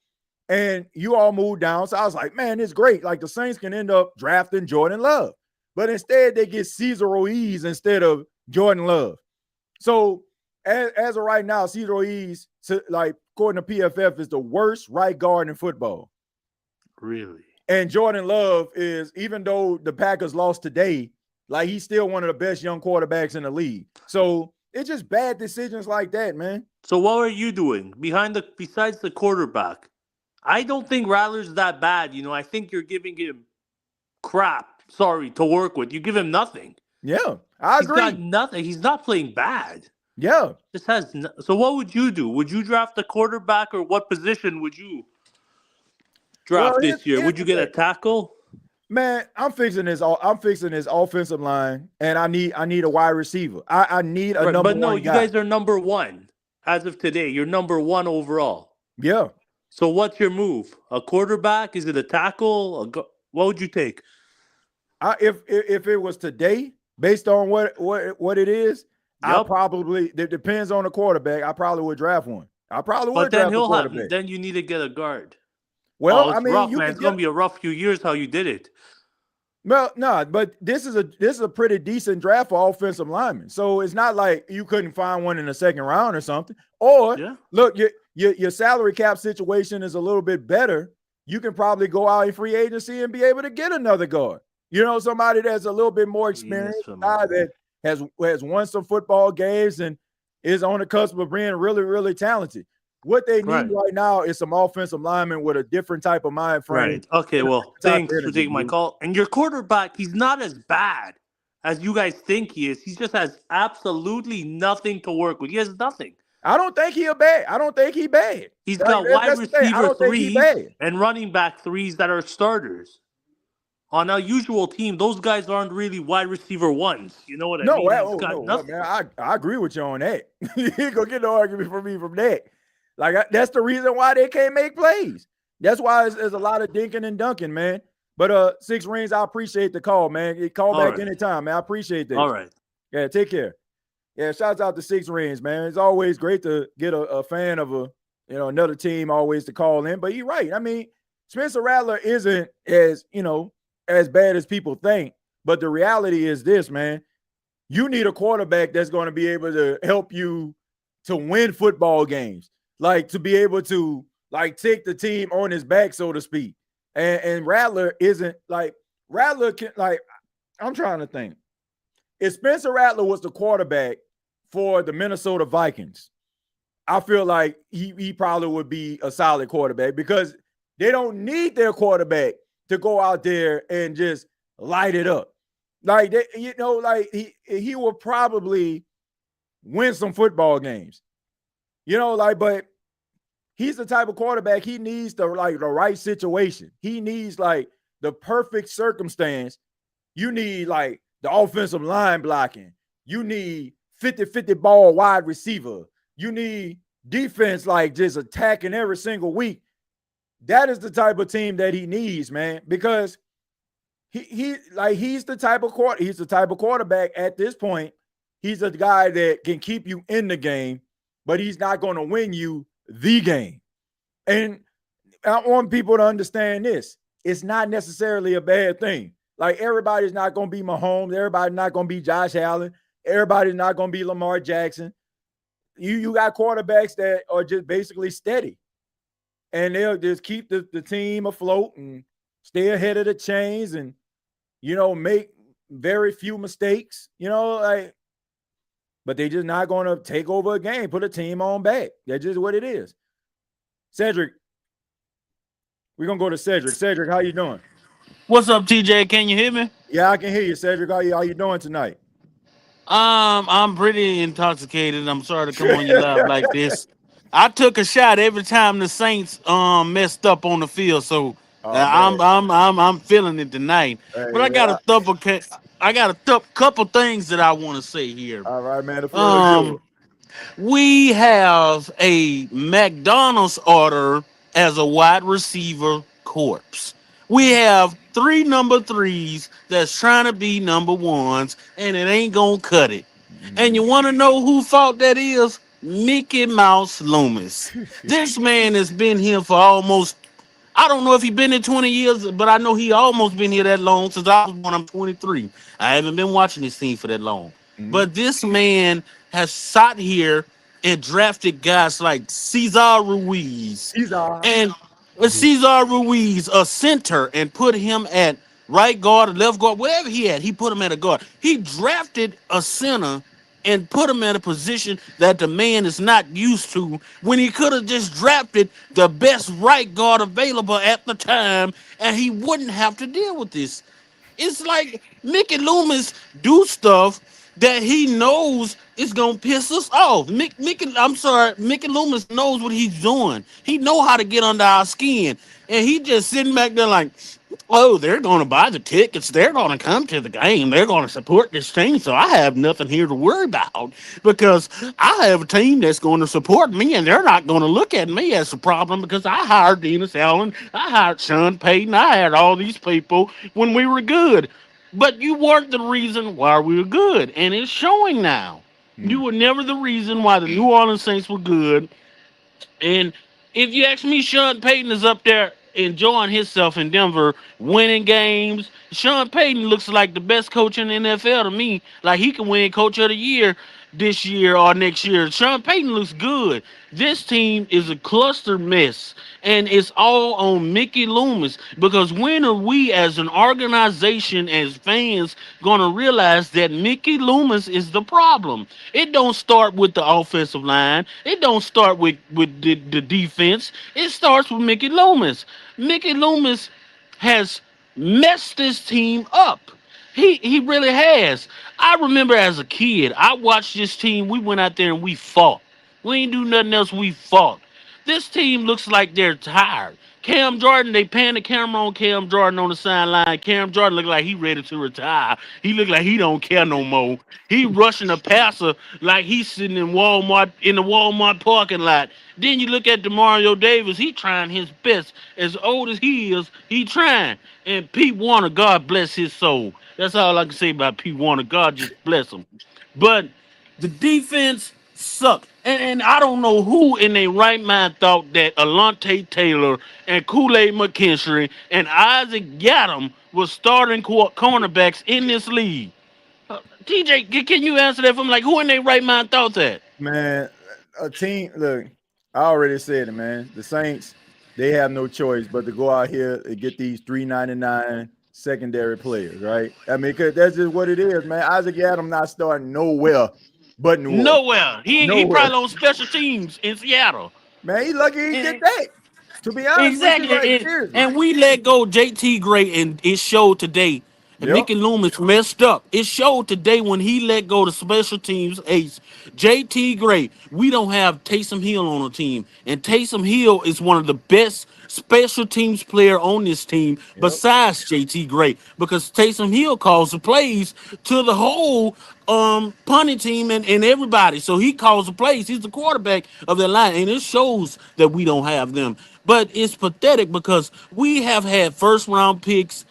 S10: And you all moved down. So I was like, man, it's great. Like the Saints can end up drafting Jordan Love. But instead, they get Cesar Ruiz instead of Jordan Love. So as of right now, Cesar Ruiz, like according to PFF, is the worst right guard in football.
S13: Really?
S10: And Jordan Love is, even though the Packers lost today, like he's still one of the best young quarterbacks in the league. So it's just bad decisions like that, man.
S13: So what are you doing besides the quarterback? I don't think Rattler's that bad. I think you're giving him crap. Sorry, to work with. You give him nothing.
S10: Yeah, I agree.
S13: He's got nothing. He's not playing bad.
S10: Yeah.
S13: So what would you do? Would you draft a quarterback, or what position would you draft this year? Would you get a tackle?
S10: Man, I'm fixing this offensive line, and I need a wide receiver. I need a number one guy.
S13: But no, you guys are number one as of today. You're number one overall.
S10: Yeah.
S13: So what's your move? A quarterback? Is it a tackle? What would you take?
S10: If it was today, based on what it is,
S13: Yep.
S10: it depends on the quarterback. I probably would draft one.
S13: But then then you need to get a guard.
S10: Well,
S13: it's rough, man. It's gonna be a rough few years how you did it.
S10: Well, no, but this is a pretty decent draft for offensive linemen. So it's not like you couldn't find one in the second round or something. Or look, your salary cap situation is a little bit better. You can probably go out in free agency and be able to get another guard. Somebody that's a little bit more experienced, guy that has won some football games and is on the cusp of being really, really talented. What they need right now is some offensive linemen with a different type of mind frame.
S13: Right. Okay, well, thanks for taking my call. And your quarterback, he's not as bad as you guys think he is. He just has absolutely nothing to work with. He has nothing.
S10: I don't think he's bad.
S13: He's got wide receiver threes and running back threes that are starters. On a usual team, those guys aren't really wide receiver ones. You know what I mean?
S10: No, man, I agree with you on that. You ain't gonna get no argument from me from that. Like that's the reason why they can't make plays. That's why there's a lot of dinking and dunking, man. But 6 Rings, I appreciate the call, man. Call back anytime, man. I appreciate that.
S13: All right.
S10: Yeah, take care. Yeah, shouts out to 6 Rings, man. It's always great to get a fan of another team always to call in. But you're right. I mean, Spencer Rattler isn't as bad as people think. But the reality is this, man. You need a quarterback that's going to be able to help you to win football games. Like to be able to take the team on his back, so to speak. And Rattler isn't Rattler can I'm trying to think. If Spencer Rattler was the quarterback for the Minnesota Vikings, I feel like he probably would be a solid quarterback because they don't need their quarterback to go out there and just light it up. Like he will probably win some football games. But he's the type of quarterback he needs the right situation. He needs the perfect circumstance. You need the offensive line blocking. You need 50-50 ball wide receiver. You need defense just attacking every single week. That is the type of team that he needs, man, because he's the type of quarterback at this point. He's a guy that can keep you in the game, but he's not going to win you the game. And I want people to understand this. It's not necessarily a bad thing. Everybody's not going to be Mahomes. Everybody's not going to be Josh Allen. Everybody's not going to be Lamar Jackson. You got quarterbacks that are just basically steady. And they'll just keep the team afloat and stay ahead of the chains and, make very few mistakes, but they're just not going to take over a game, put a team on back. That's just what it is. Cedric, we're going to go to Cedric. Cedric, how you doing?
S14: What's up, TJ? Can you hear me?
S10: Yeah, I can hear you, Cedric. How you doing tonight?
S14: I'm pretty intoxicated. I'm sorry to come on your live like this. I took a shot every time the Saints messed up on the field, so I'm feeling it tonight.
S10: Hey,
S14: but I got a couple things that I want to say here.
S10: All right, man. The floor is yours.
S14: We have a McDonald's order as a wide receiver corpse. We have 3 number 3s that's trying to be number 1s, and it ain't gonna cut it. And you want to know who fault that is? Mickey Mouse Loomis. This man has been here for almost, I don't know if he's been here 20 years, but I know he almost been here that long since I was when I'm 23. I haven't been watching this team for that long. But this man has sat here and drafted guys like Cesar Ruiz. And Cesar Ruiz, a center, and put him at right guard or left guard, whatever he had, he put him at a guard. He drafted a center and put him in a position that the man is not used to when he could have just drafted the best right guard available at the time and he wouldn't have to deal with this. It's like Mickey Loomis do stuff that he knows is gonna piss us off. Mickey Loomis knows what he's doing. He know how to get under our skin, and he just sitting back there like, oh, they're gonna buy the tickets. They're gonna come to the game. They're gonna support this team. So I have nothing here to worry about because I have a team that's going to support me, and they're not going to look at me as a problem because I hired Dennis Allen, I hired Sean Payton, I had all these people when we were good. But you weren't the reason why we were good, and it's showing now. You were never the reason why the New Orleans Saints were good. And if you ask me, Sean Payton is up there enjoying himself in Denver, winning games. Sean Payton looks like the best coach in the NFL to me. Like he can win Coach of the Year this year or next year. Sean Payton looks good. This team is a cluster mess, and it's all on Mickey Loomis. Because when are we as an organization, as fans, going to realize that Mickey Loomis is the problem? It don't start with the offensive line. It don't start with the defense. It starts with Mickey Loomis. Mickey Loomis has messed this team up. He really has. I remember as a kid, I watched this team. We went out there and we fought. We ain't do nothing else. We fought. This team looks like they're tired. Cam Jordan, they pan the camera on Cam Jordan on the sideline. Cam Jordan look like he ready to retire. He look like he don't care no more. He rushing a passer like he's sitting in the Walmart parking lot. Then you look at DeMario Davis, he trying his best. As old as he is, he trying. And Pete Warner, God bless his soul. That's all I can say about Pete Warner. God just bless him. But the defense sucked. And I don't know who in their right mind thought that Alontae Taylor and Kool-Aid McKinstry and Isaac Yadam was starting cornerbacks in this league. TJ, can you answer that for me? Like, who in their right mind thought that?
S10: Man, a team, look, I already said it, man. The Saints, they have no choice but to go out here and get these $3.99 secondary players, right? I mean, because that's just what it is, man. Isaac Yadam not starting nowhere but New Orleans.
S14: Nowhere. He
S10: Nowhere.
S14: probably on special teams in Seattle.
S10: Man, he lucky he get that. To be honest with you,
S14: Exactly.
S10: like,
S14: And,
S10: seriously.
S14: and we let go JT Gray, and it showed today. And
S10: Yep.
S14: Mickey Loomis messed up. It showed today when he let go the special teams ace. JT Gray, we don't have Taysom Hill on the team. And Taysom Hill is one of the best special teams player on this team besides JT Gray. Because Taysom Hill calls the plays to the whole punting team and everybody. So he calls the plays. He's the quarterback of their line. And it shows that we don't have them. But it's pathetic because we have had first round picks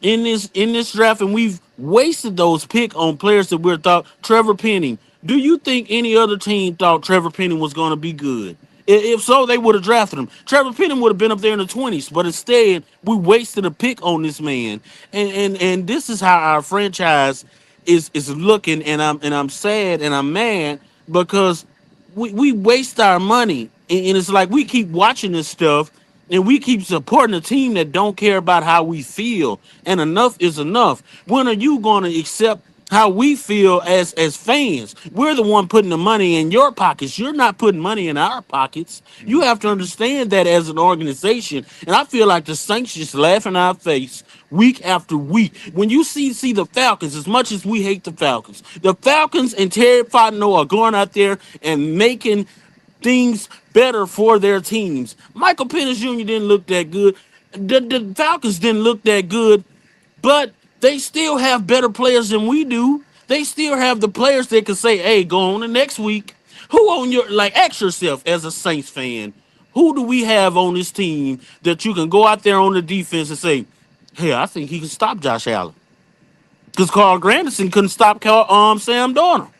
S14: in this draft, and we've wasted those picks on players that we thought. Trevor Penning. Do you think any other team thought Trevor Penning was going to be good? If so, they would have drafted him. Trevor Penning would have been up there in the 20s, but instead we wasted a pick on this man. And this is how our franchise is looking, and I'm sad and I'm mad because we waste our money, and it's like we keep watching this stuff and we keep supporting a team that don't care about how we feel. And enough is enough. When are you going to accept how we feel as fans? We're the one putting the money in your pockets. You're not putting money in our pockets. You have to understand that as an organization. And I feel like the Saints just laugh in our face week after week. When you see the Falcons, as much as we hate the Falcons and Terry Fontenot are going out there and making things better for their teams. Michael Penix Jr. didn't look that good. The Falcons didn't look that good, but they still have better players than we do. They still have the players that can say, hey, go on the next week. Who on your, like, ask yourself as a Saints fan, who do we have on this team that you can go out there on the defense and say, hey, I think he can stop Josh Allen? Because Carl Granderson couldn't stop Sam Darnold.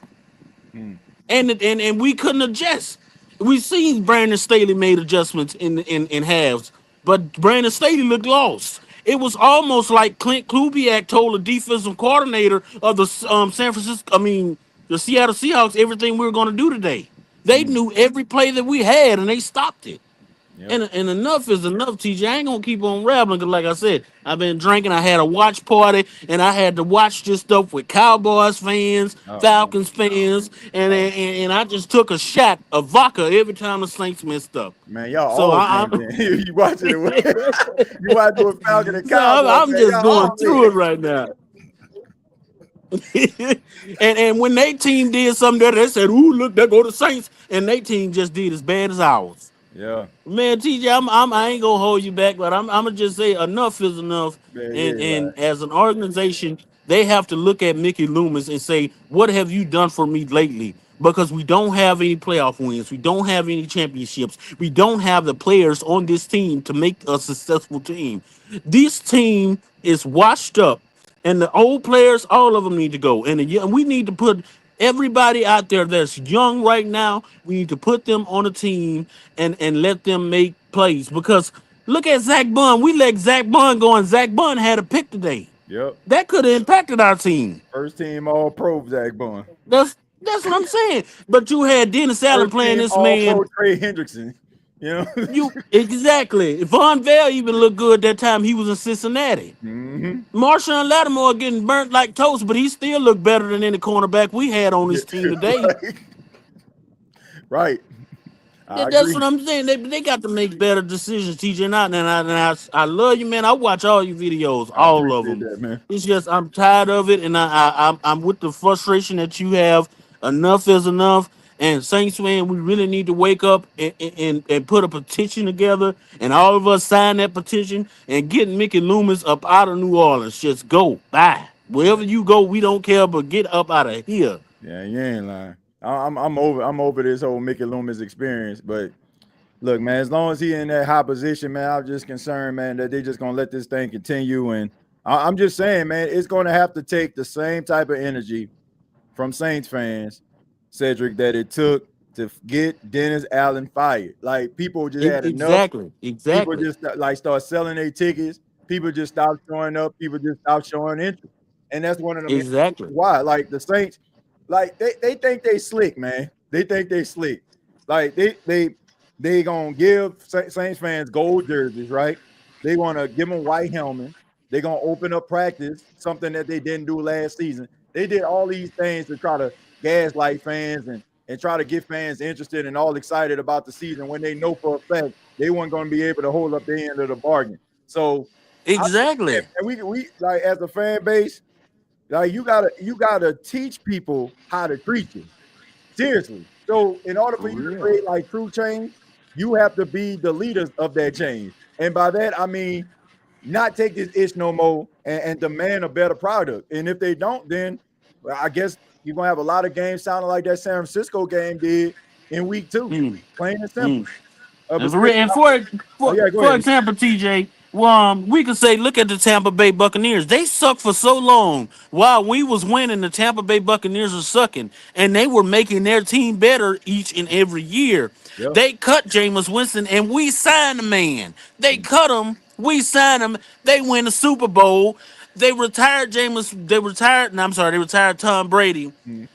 S14: And we couldn't adjust. We seen Brandon Staley made adjustments in halves, but Brandon Staley looked lost. It was almost like Clint Kubiak told the defensive coordinator of the the Seattle Seahawks everything we were going to do today. They knew every play that we had, and they stopped it. And enough is enough, TJ. I ain't gonna keep on rambling because, like I said, I've been drinking. I had a watch party, and I had to watch this stuff with Cowboys fans, Falcons fans, and I just took a shot of vodka every time the Saints messed up.
S10: Man, y'all
S14: so
S10: all you watching it with you watching with Falcon and Cowboys.
S14: I'm just going through it right now. and when they team did something there, they said, "Ooh, look, there go the Saints," and they team just did as bad as ours.
S10: Yeah,
S14: man, TJ, I ain't gonna hold you back, but I'm gonna just say enough is enough. And as an organization, they have to look at Mickey Loomis and say, what have you done for me lately? Because we don't have any playoff wins, we don't have any championships, we don't have the players on this team to make a successful team. This team is washed up, and the old players, all of them need to go. And we need to put everybody out there that's young right now, we need to put them on a team and let them make plays. Because look at Zach Bunn. We let Zach Bunn go, and Zach Bunn had a pick today.
S10: Yep.
S14: That could have impacted our team.
S10: First team all pro Zach Bunn.
S14: That's what I'm saying. But you had Dennis Allen playing this man.
S10: Pro Trey Hendrickson. You know?
S14: Exactly. Von Bell even looked good that time he was in Cincinnati. Marshawn Lattimore getting burnt like toast, but he still looked better than any cornerback we had on this team today.
S10: Right.
S14: That's what I'm saying. They got to make better decisions, TJ. And I love you, man. I watch all your videos, all of them.
S10: That, man.
S14: It's just I'm tired of it, and I'm with the frustration that you have. Enough is enough. And Saints fan, we really need to wake up and put a petition together, and all of us sign that petition and get Mickey Loomis up out of New Orleans. Just go, bye. Wherever you go, we don't care, but get up out of here.
S10: Yeah, you ain't lying. I'm over this whole Mickey Loomis experience. But look, man, as long as he in that high position, man, I'm just concerned, man, that they just gonna let this thing continue. And I'm just saying, man, it's gonna have to take the same type of energy from Saints fans, Cedric, that it took to get Dennis Allen fired. Like, people just had enough.
S14: Exactly.
S10: People just like start selling their tickets. People just stopped showing up. People just stopped showing interest. And that's one of the
S14: exactly
S10: why. Like, the Saints, like they think they slick, man. They think they slick. Like they gonna give Saints fans gold jerseys, right? They want to give them white helmets. They're gonna open up practice, something that they didn't do last season. They did all these things to try to gaslight fans and try to get fans interested and all excited about the season when they know for a fact they weren't going to be able to hold up their end of the bargain. So
S14: Exactly.
S10: and we like as a fan base, like you gotta teach people how to treat you. Seriously. So in order for you to create like true change, you have to be the leaders of that change. And by that I mean not take this ish no more and demand a better product. And if they don't, then I guess you're gonna have a lot of games sounding like that San Francisco game did in week 2. Plain and simple.
S14: And for
S10: Go ahead.
S14: example, TJ, we could say, look at the Tampa Bay Buccaneers. They sucked for so long. While we was winning, the Tampa Bay Buccaneers were sucking, and they were making their team better each and every year.
S10: Yep.
S14: They cut Jameis Winston, and we signed the man. They cut him. We signed him. They win the Super Bowl. They retired Jameis. They retired Tom Brady.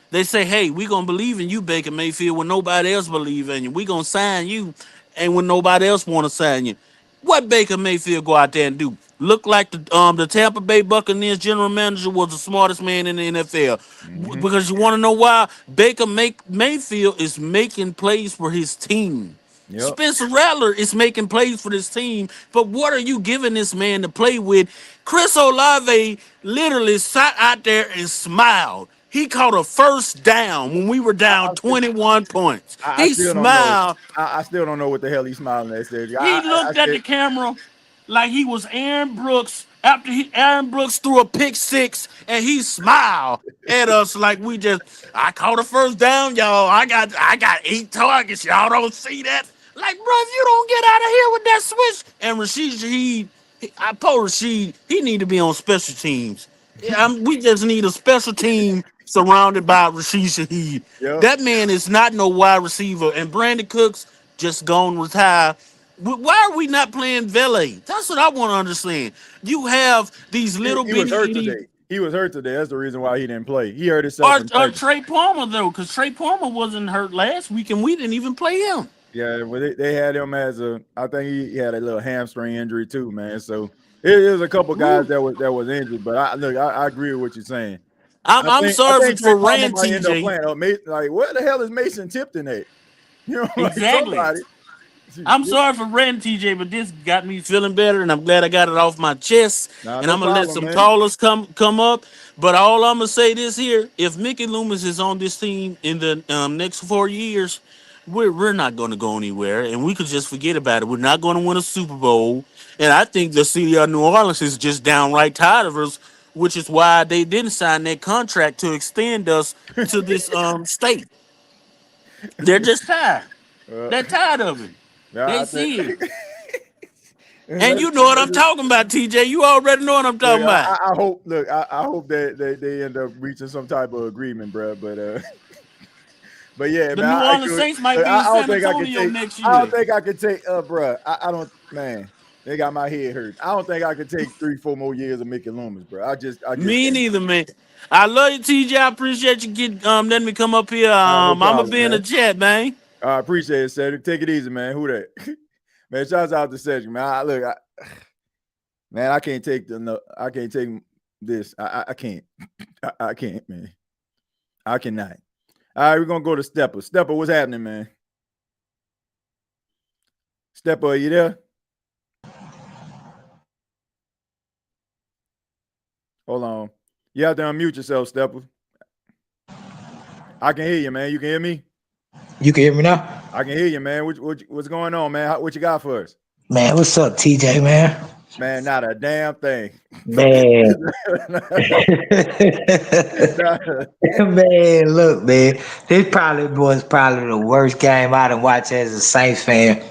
S14: They say, hey, we going to believe in you, Baker Mayfield, when nobody else believe in you. We going to sign you, and when nobody else want to sign you. What Baker Mayfield go out there and do? Look like the Tampa Bay Buccaneers general manager was the smartest man in the NFL. Because you want to know why? Baker Mayfield is making plays for his team.
S10: Yep.
S14: Spencer Rattler is making plays for this team, but what are you giving this man to play with? Chris Olave literally sat out there and smiled. He caught a first down when we were down 21 points. He smiled.
S10: I still don't know what the hell he's smiling at.
S14: He looked at the camera like he was Aaron Brooks after Aaron Brooks threw a pick six, and he smiled at us like I caught a first down, y'all. I got 8 targets. Y'all don't see that? Like, bro, if you don't get out of here with that switch. And Rashid Shaheed, I told Rashid, he need to be on special teams. We just need a special team surrounded by Rashid Shaheed.
S10: Yep.
S14: That man is not no wide receiver. And Brandon Cooks just gone retire. Why are we not playing valet? That's what I want to understand. You have these little bitty.
S10: He was hurt today. He was hurt today. That's the reason why he didn't play. He hurt himself.
S14: Or Trey Palmer, though, because Trey Palmer wasn't hurt last week, and we didn't even play him.
S10: Yeah, well, they had him as I think he had a little hamstring injury too, man. So there's a couple guys that was injured, but I agree with what you're saying.
S14: I'm sorry for Rand
S10: TJ. Like, where the hell is Mason Tipton at? You know,
S14: exactly. I'm sorry for Rand TJ, but this got me feeling better, and I'm glad I got it off my chest. And I'm gonna let some callers come up. But all I'm gonna say this here: if Mickey Loomis is on this team in the next 4 years, we're not going to go anywhere, and we could just forget about it. We're not going to win a Super Bowl, and I think the city of New Orleans is just downright tired of us, which is why they didn't sign that contract to extend us to this state. They're just tired. They're tired of it. They see it. And you know what I'm talking about, TJ. You already know what I'm talking about.
S10: I hope. Look, I hope that they end up reaching some type of agreement, bro. But yeah,
S14: the New Orleans Saints might be in San Antonio next year.
S10: I don't think I could take, bro. I don't, man. They got my head hurt. I don't think I could take 3-4 more years of Mickey Loomis, bro. I just
S14: me neither, man. I love you, TJ. I appreciate you letting me come up here. I'm gonna be in the chat, man.
S10: I appreciate it, Cedric. Take it easy, man. Who that? Man, shouts out to Cedric, man. Man, I can't take I can't take this. I can't. I can't, man. I cannot. All right, we're gonna go to Stepper. Stepper, what's happening, man? Stepper, are you there? Hold on. You have to unmute yourself, Stepper. I can hear you, man. You can hear me?
S15: You can hear me now?
S10: I can hear you, man. What's going on, man? What you got for us?
S15: Man, what's up, TJ, man?
S10: Man, not a damn thing.
S15: Man. Man, look, man. This was the worst game I done watched as a Saints fan.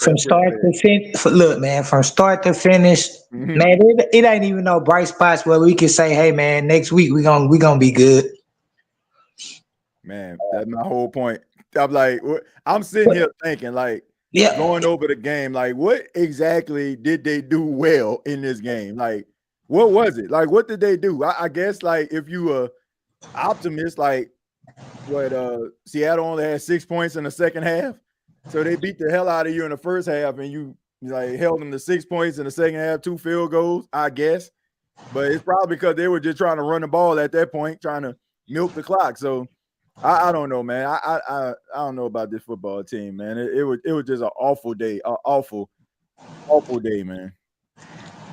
S15: From start to finish, look, man, from start to finish, man, it ain't even no bright spots where we can say, hey, man, next week we gonna be good.
S10: Man, that's my whole point. I'm like, I'm sitting here thinking, like, going over the game, like, what exactly did they do well in this game? Like, what was it? Like, what did they do? I guess, like, if you were optimist, like, Seattle only had 6 points in the second half, so they beat the hell out of you in the first half, and you like held them to 6 points in the second half, 2 field goals, I guess. But it's probably because they were just trying to run the ball at that point, trying to milk the clock. So I don't know, man. I don't know about this football team, man. It was just an awful day, awful day, man.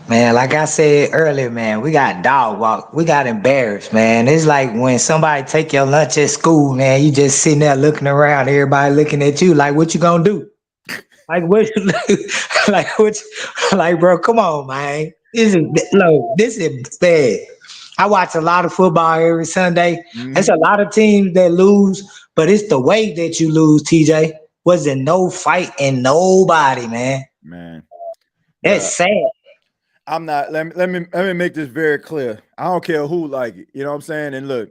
S15: Man, like I said earlier, man, we got dog walk. We got embarrassed, man. It's like when somebody take your lunch at school, man, you just sitting there looking around, everybody looking at you like, what you gonna do? Like what? Like what? Like bro, come on, man. This is bad. I watch a lot of football every Sunday. There's a lot of teams that lose, but it's the way that you lose. TJ, wasn't no fight and nobody, man.
S10: Man,
S15: That's sad.
S10: I'm not. Let me make this very clear. I don't care who like it. You know what I'm saying? And look,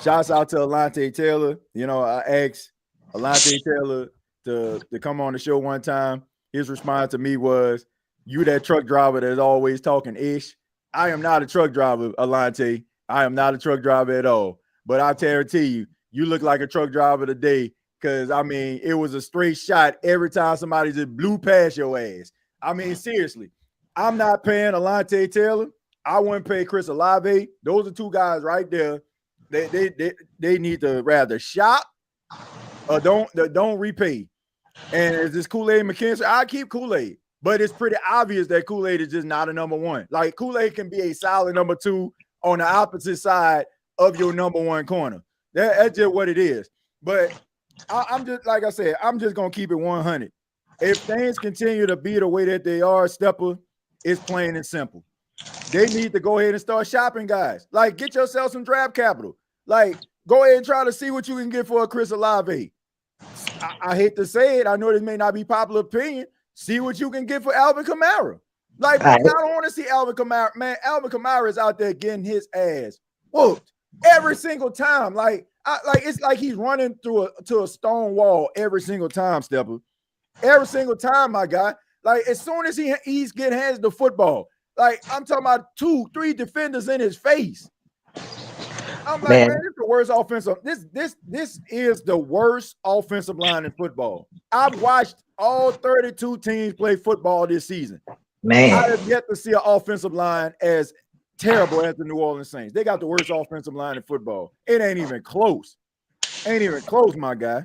S10: shouts out to Alante Taylor. You know, I asked Alante Taylor to come on the show one time. His response to me was, "You that truck driver that's always talking ish." I am not a truck driver, Alante. I am not a truck driver at all. But I guarantee you, you look like a truck driver today. Because I mean, it was a straight shot every time somebody just blew past your ass. I mean, seriously. I'm not paying Alante Taylor. I wouldn't pay Chris Olave. Those are two guys right there. They need to rather shop or don't repay. And is this Kool-Aid McKinstry? I keep Kool-Aid, but it's pretty obvious that Kool-Aid is just not a number one. Like Kool-Aid can be a solid number two on the opposite side of your number one corner. That's just what it is. But I'm just like I said, I'm just gonna keep it 100. If things continue to be the way that they are, Stepper, it's plain and simple. They need to go ahead and start shopping, guys. Like, get yourself some draft capital. Like, go ahead and try to see what you can get for a Chris Olave. I hate to say it. I know this may not be popular opinion. See what you can get for Alvin Kamara. Like, I don't want to see Alvin Kamara. Man, Alvin Kamara is out there getting his ass whooped every single time. Like it's like he's running to a stone wall every single time, Stepper. Every single time, my guy. Like, as soon as he's getting hands the football, like, I'm talking about 2-3 defenders in his face. I'm like, man, this is the worst offensive. This is the worst offensive line in football. I've watched all 32 teams play football this season. Man, I have yet to see an offensive line as terrible as the New Orleans Saints. They got the worst offensive line in football. It ain't even close. Ain't even close, my guy.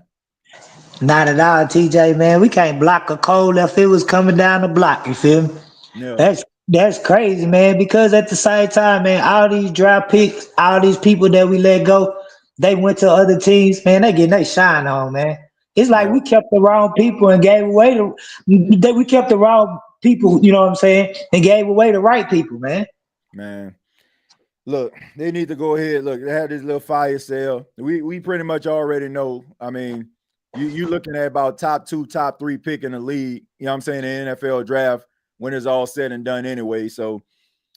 S15: Not at all, TJ, man. We can't block a cold if it was coming down the block, you feel me?
S10: Yeah.
S15: That's crazy, man, because at the same time, man, all these draft picks, all these people that we let go, they went to other teams, man, they getting their shine on, man. It's like we kept the wrong people and gave away we kept the wrong people, you know what I'm saying, and gave away the right people, man.
S10: Man. Look, they need to go ahead. Look, they had this little fire sale. We pretty much already know. I mean, you looking at about top 2, top 3 pick in the league, you know what I'm saying, in the NFL draft when it's all said and done anyway. So,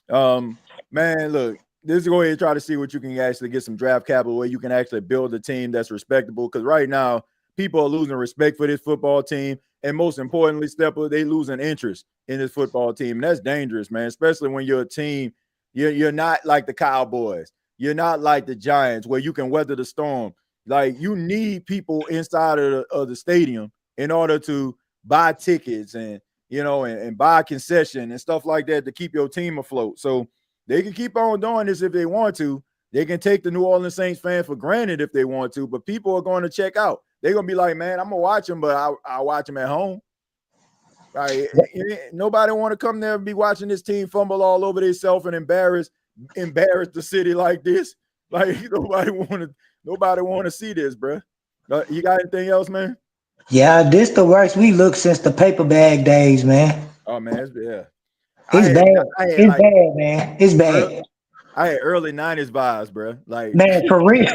S10: man, look, just go ahead and try to see what you can actually get some draft capital where you can actually build a team that's respectable. Because right now, people are losing respect for this football team. And most importantly, Stepper, they losing interest in this football team. And that's dangerous, man, especially when you're a team. You're not like the Cowboys. You're not like the Giants where you can weather the storm. Like, you need people inside of the stadium in order to buy tickets and, you know, and buy concession and stuff like that to keep your team afloat. So they can keep on doing this if they want to. They can take the New Orleans Saints fan for granted if they want to, but people are going to check out. They're going to be like, man, I'm going to watch them, but I'll watch them at home. Right? Nobody want to come there and be watching this team fumble all over themselves and embarrass the city like this. Like, nobody want to see this, bro. You got anything else, man?
S15: Yeah, this the worst we look since the paper bag days, man.
S10: Oh man, it's bad.
S15: It's bad, man. It's bad.
S10: I had early 90s vibes, bro. Like,
S15: man, for real.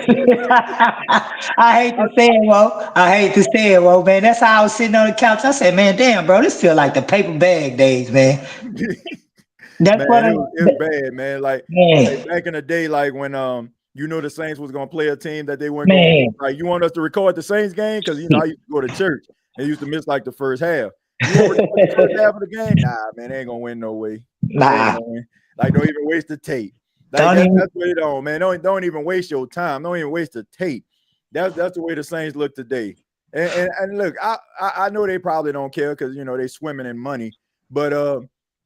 S15: I hate to say it, Wo. Man. That's how I was sitting on the couch. I said, man, damn, bro, this feel like the paper bag days, man. That's
S10: man,
S15: what
S10: it's bad, man. Like back in the day, like when you know the Saints was gonna play a team that they weren't gonna, like, you want us to record the Saints game? Because I used to go to church and used to miss like the first half. You want to record the first half of the game? Nah, man, they ain't gonna win no way.
S15: Nah.
S10: Like, don't even waste the tape. Like, that's what it on, man. Don't even waste your time. Don't even waste the tape. That's the way the Saints look today. And look, I know they probably don't care because they swimming in money. But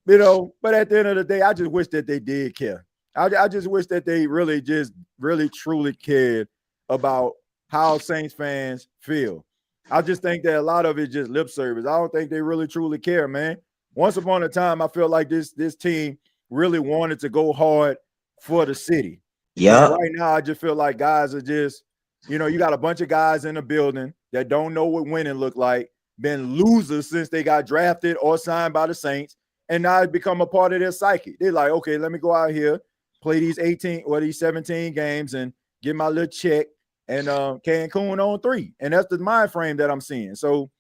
S10: but at the end of the day, I just wish that they did care. I just wish that they really truly cared about how Saints fans feel. I just think that a lot of it just lip service. I don't think they really truly care, man. Once upon a time, I feel like this team really wanted to go hard for the city.
S15: Yeah.
S10: And right now, I just feel like guys are just, you got a bunch of guys in the building that don't know what winning look like, been losers since they got drafted or signed by the Saints, and now it's become a part of their psyche. They're like, okay, let me go out here, play these 17 games and get my little check and Cancun on 3. And that's the mind frame that I'm seeing. So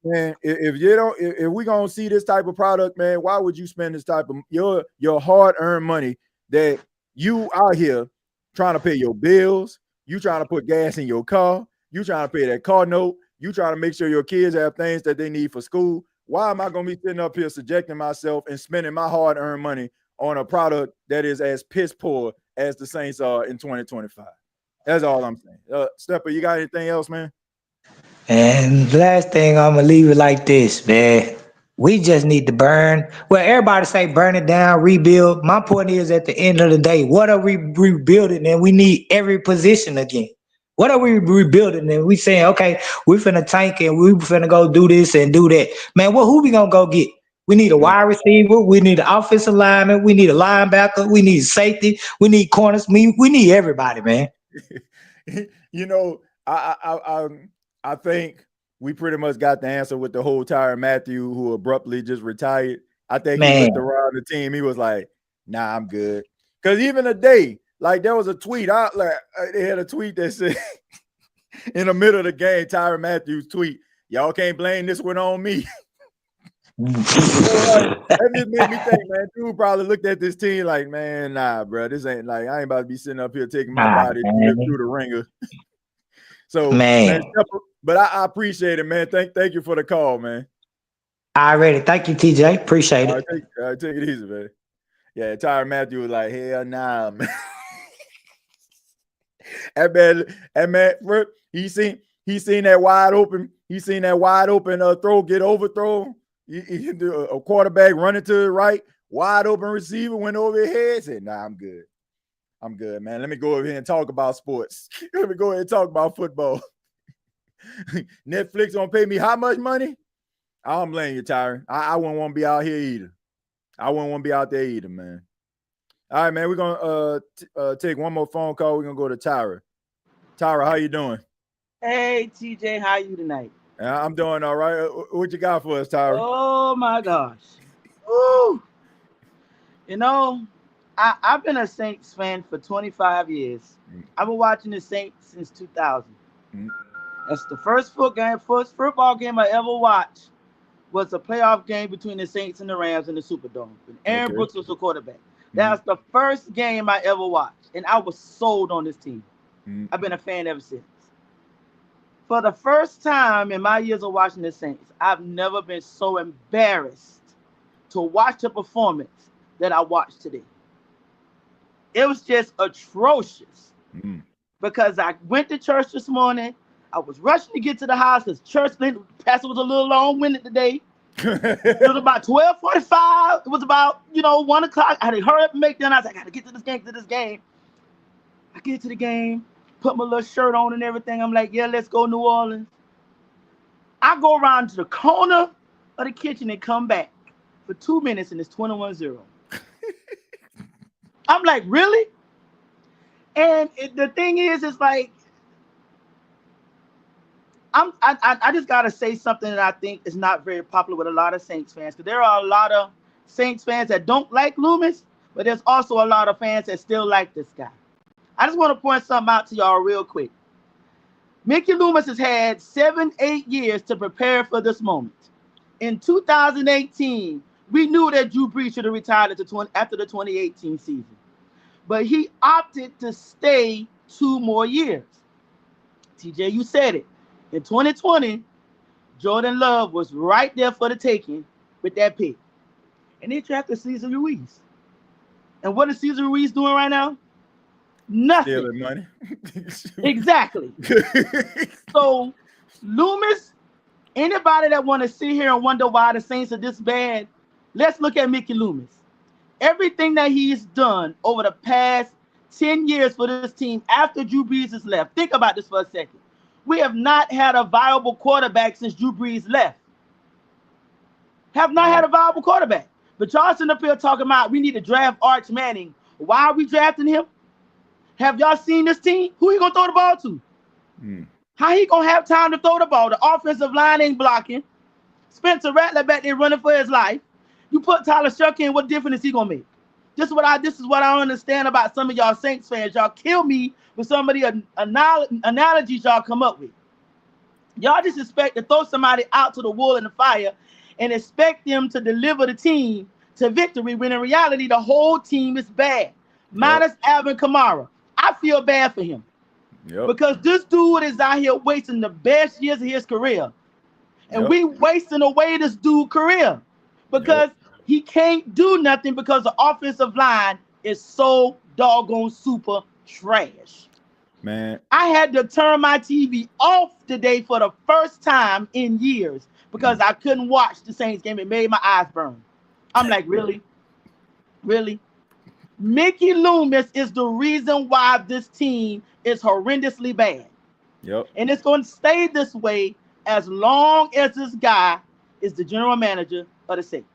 S10: man, if we're gonna see this type of product, man, why would you spend this type of your hard-earned money that you out here trying to pay your bills, you trying to put gas in your car, you trying to pay that car note, you trying to make sure your kids have things that they need for school? Why am I gonna be sitting up here subjecting myself and spending my hard-earned money on a product that is as piss poor as the Saints are in 2025? That's all I'm saying. Stepper, you got anything else, man?
S15: And the last thing, I'm gonna leave it like this, man. We just need to burn. Well, everybody say burn it down, rebuild. My point is, at the end of the day, what are we rebuilding? And we need every position again. What are we rebuilding? And we saying, okay, we finna tank and we finna go do this and do that. Man, who we gonna go get? We need a wide receiver. We need an offensive lineman. We need a linebacker. We need safety. We need corners. We need everybody, man.
S10: I think we pretty much got the answer with the whole Tyrann Mathieu, who abruptly just retired. I think he looked around the team. He was like, nah, I'm good. Because even today, like, there was a tweet out, like they had a tweet that said in the middle of the game, Tyrann Mathieu's tweet, y'all can't blame this one on me. That just made me think, man, dude probably looked at this team like, man, nah, bro, this ain't like, I ain't about to be sitting up here taking my body through the ringer. So, man, but I appreciate it, man. Thank you for the call, man.
S15: Already. Thank you, TJ. Appreciate it.
S10: All right, take it easy, man. Yeah, Tyrann Mathieu was like, hell nah, man. that man, he seen that wide open. He seen that wide open throw get overthrown. He do a quarterback running to the right, wide open receiver went over his head. Said, nah, I'm good. I'm good, man. Let me go over here and talk about sports. Let me go ahead and talk about football. Netflix gonna pay me how much money? I don't blame you, Tyrann. I wouldn't want to be out here either. I wouldn't want to be out there either, man. All right, man. We're gonna take one more phone call. We're gonna go to Tyra. Tyra, how you doing?
S16: Hey, TJ, how you tonight?
S10: I'm doing all right. What you got for us, Tyra?
S16: Oh my gosh. Woo! You know, I've been a Saints fan for 25 years. I've been watching the Saints since 2000. That's the first football game I ever watched was a playoff game between the Saints and the Rams in the Superdome. And Aaron Brooks was the quarterback. That's the first game I ever watched, and I was sold on this team. I've been a fan ever since. For the first time in my years of watching the Saints, I've never been so embarrassed to watch a performance that I watched today. It was just atrocious because I went to church this morning. I was rushing to get to the house because pastor was a little long-winded today. It was about 12:45. It was about 1 o'clock. I had to hurry up and make dinner. I was like, I got to get to this game. I get to the game, put my little shirt on and everything. I'm like, yeah, let's go New Orleans. I go around to the corner of the kitchen and come back for 2 minutes, and it's 21-0. I'm like, really? And the thing is, it's like, I just got to say something that I think is not very popular with a lot of Saints fans, because there are a lot of Saints fans that don't like Loomis, but there's also a lot of fans that still like this guy. I just want to point something out to y'all real quick. Mickey Loomis has had 7-8 years to prepare for this moment. In 2018, we knew that Drew Brees should have retired after the 2018 season, but he opted to stay 2 more years. TJ, you said it. In 2020, Jordan Love was right there for the taking with that pick. And they drafted Cesar Ruiz. And what is Cesar Ruiz doing right now? Nothing.
S10: Stealing money.
S16: Exactly. So, Loomis, anybody that want to sit here and wonder why the Saints are this bad, let's look at Mickey Loomis. everything that he's done over the past 10 years for this team after Drew Brees has left. Think about this for a second. We have not had a viable quarterback since Drew Brees left. Have not had a viable quarterback. But y'all sitting up here talking about we need to draft Arch Manning. Why are we drafting him? Have y'all seen this team? Who he gonna throw the ball to? How he gonna have time to throw the ball? The offensive line ain't blocking. Spencer Rattler back there running for his life. You put Tyler Shuck in, what difference is he gonna make? This is what I understand about some of y'all Saints fans. Y'all kill me with some of the analogies y'all come up with. Y'all just expect to throw somebody out to the wool and the fire and expect them to deliver the team to victory when in reality the whole team is bad. Minus Alvin Kamara. I feel bad for him. Because this dude is out here wasting the best years of his career. And we wasting away this dude's career. Because he can't do nothing because the offensive line is so doggone super trash.
S10: Man.
S16: I had to turn my TV off today for the first time in years because I couldn't watch the Saints game. It made my eyes burn. I'm like, really? Really? Mickey Loomis is the reason why this team is horrendously bad. And it's going to stay this way as long as this guy is the general manager of the Saints.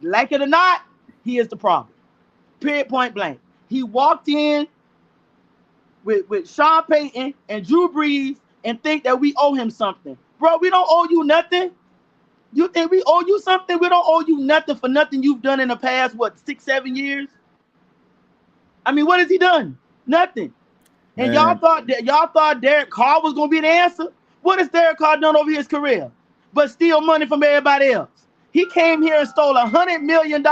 S16: Like it or not, he is the problem. Period, point blank. He walked in with Sean Payton and Drew Brees and think that we owe him something. Bro, we don't owe you nothing. You think we owe you something? We don't owe you nothing for nothing you've done in the past, 6-7 years? I mean, what has he done? Nothing. And y'all thought Derek Carr was going to be the answer? What has Derek Carr done over his career? But steal money from everybody else. He came here and stole $100 million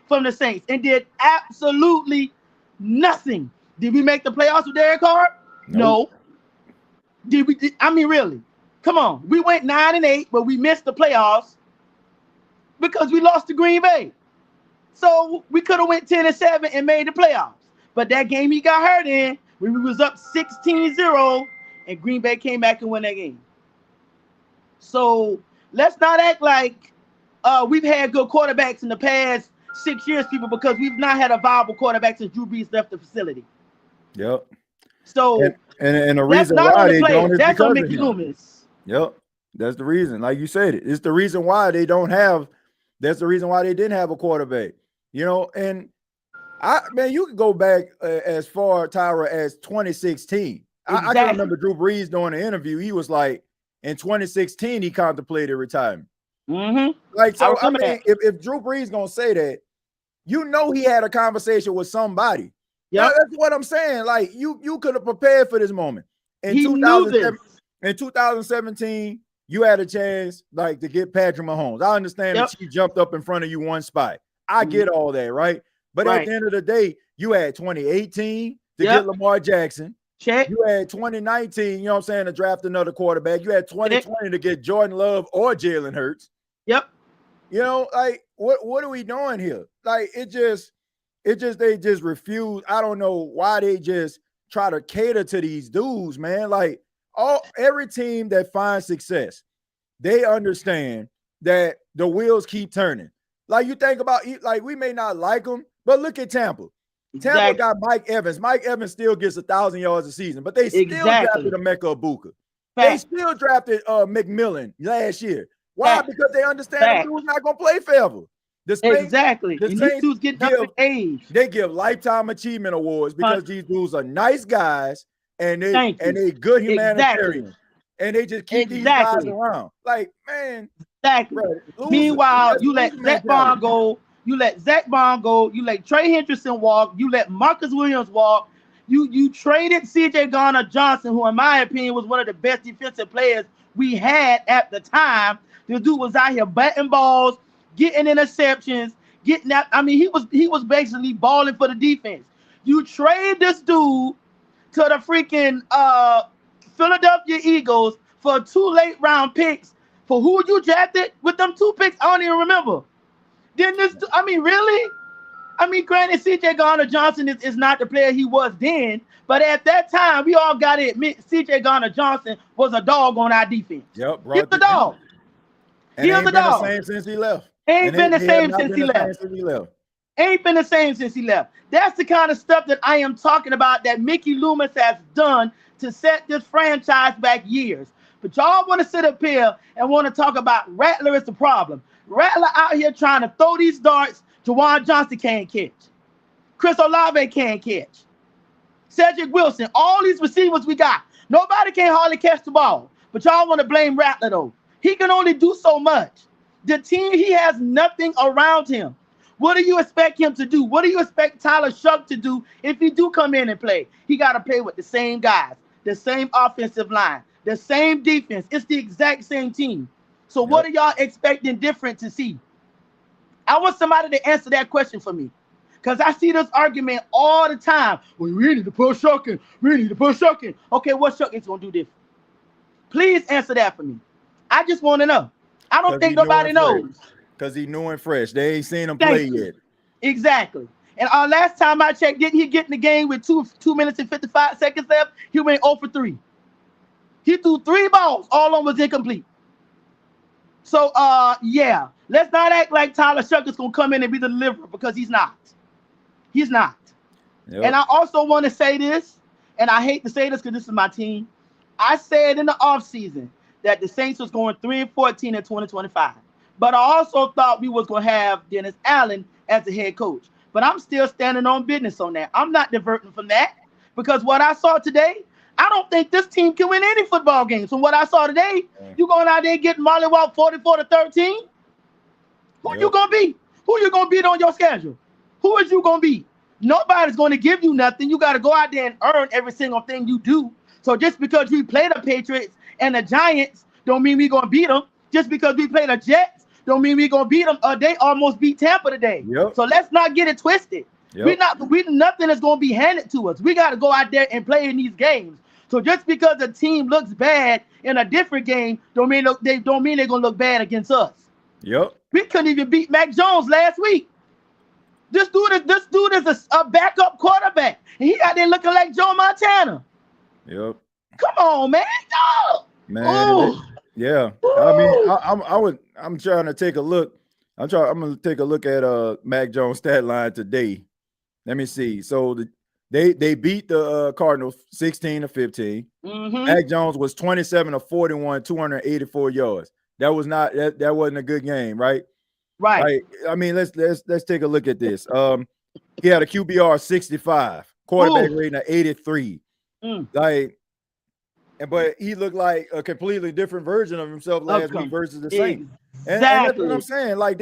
S16: from the Saints and did absolutely nothing. Did we make the playoffs with Derek Carr? No. Did we? I mean, really? Come on. We went 9-8, but we missed the playoffs because we lost to Green Bay. So we could have went 10-7 and made the playoffs. But that game he got hurt in, when we was up 16-0, and Green Bay came back and won that game. So let's not act like we've had good quarterbacks in the past 6 years, people, because we've not had a viable quarterback since Drew Brees left the facility. So
S10: and the reason why they don't is
S16: that's
S10: because
S16: on
S10: of
S16: Mickey
S10: him.
S16: Loomis.
S10: That's the reason. Like you said, it's the reason why they don't have. That's the reason why they didn't have a quarterback. You know, and you could go back as far, Tyra, as 2016. I can remember Drew Brees doing an interview. He was like, in 2016, he contemplated retirement. Like, so I mean, if Drew Brees gonna say that, you know, he had a conversation with somebody. That's what I'm saying. Like, you could have prepared for this moment. In 2017, you had a chance like to get Patrick Mahomes. I understand that he jumped up in front of you one spot. I get all that, right? But at the end of the day, you had 2018 to get Lamar Jackson. You had 2019, you know what I'm saying, to draft another quarterback. You had 2020 to get Jordan Love or Jalen Hurts. You know, like what are we doing here? Like they just refuse. I don't know why they just try to cater to these dudes, man. Like every team that finds success, they understand that the wheels keep turning. Like you think about, like we may not like them, but look at Tampa. Tampa got Mike Evans. Mike Evans still gets 1,000 yards a season, but they still drafted Emeka Ibuka. They still drafted McMillan last year. Why? Because they understand the dude's not going to play forever. The Saints
S16: get up in age.
S10: They give lifetime achievement awards because these dudes are nice guys and they good humanitarians. And they just keep these guys around. Like, man.
S16: Meanwhile, you let Zach Bond go. You let Zach Bond go. You let Trey Hendrickson walk. You let Marcus Williams walk. You traded CJ Garner-Johnson, who in my opinion was one of the best defensive players we had at the time. The dude was out here batting balls, getting interceptions, getting out. I mean, he was basically balling for the defense. You trade this dude to the freaking Philadelphia Eagles for 2 late-round picks. For who you drafted with them 2 picks? I don't even remember. Then really? I mean, granted, CJ Garner-Johnson is not the player he was then, but at that time, we all got to admit CJ Garner-Johnson was a dog on our defense. He's the dog.
S10: And he ain't been the same since he left.
S16: Ain't been the same since he left. Ain't been the same since he left. That's the kind of stuff that I am talking about that Mickey Loomis has done to set this franchise back years. But y'all want to sit up here and want to talk about Rattler is the problem. Rattler out here trying to throw these darts. Jawan Johnson can't catch. Chris Olave can't catch. Cedric Wilson, all these receivers we got. Nobody can hardly catch the ball. But y'all want to blame Rattler, though. He can only do so much. The team, he has nothing around him. What do you expect him to do? What do you expect Tyler Shuck to do if he do come in and play? He got to play with the same guys, the same offensive line, the same defense. It's the exact same team. So what are y'all expecting different to see? I want somebody to answer that question for me. Because I see this argument all the time. Well, we need to put Shuck in. We need to put Shuck in. Okay, what Shuck is going to do different? Please answer that for me. I just want to know. I don't think nobody knows.
S10: Because he's new and fresh. They ain't seen him play yet.
S16: Exactly. And last time I checked, didn't he get in the game with 2 minutes and 55 seconds left? He went 0 for 3. He threw 3 balls. All of them was incomplete. So, yeah. Let's not act like Tyler Shuck is going to come in and be the deliverer, because he's not. He's not. Yep. And I also want to say this, and I hate to say this because this is my team. I said in the offseason that the Saints was going 3-14 in 2025. But I also thought we was going to have Dennis Allen as the head coach. But I'm still standing on business on that. I'm not diverting from that, because what I saw today, I don't think this team can win any football games. From what I saw today, you going out there getting mollywop 44-13? Who you going to beat? Who you going to beat on your schedule? Who is you going to beat? Nobody's going to give you nothing. You got to go out there and earn every single thing you do. So just because we play the Patriots and the Giants don't mean we're going to beat them. Just because we play the Jets don't mean we're going to beat them. They almost beat Tampa today. Yep. So let's not get it twisted. Yep. Nothing is going to be handed to us. We got to go out there and play in these games. So just because a team looks bad in a different game don't mean they're going to look bad against us.
S10: Yep.
S16: We couldn't even beat Mac Jones last week. This dude is a backup quarterback, and he out there looking like Joe Montana.
S10: Yep.
S16: Come on, man. No.
S10: Man. Yeah. I mean, I'm trying to take a look. I'm going to take a look at Mac Jones' stat line today. Let me see. So they beat the Cardinals 16-15.
S16: Mm-hmm.
S10: Mac Jones was 27-41, 284 yards. That wasn't a good game, right?
S16: Right.
S10: I mean, let's take a look at this. He had a QBR 65, quarterback rating of 83. But he looked like a completely different version of himself last week versus the Saints. And that's what I'm saying. Like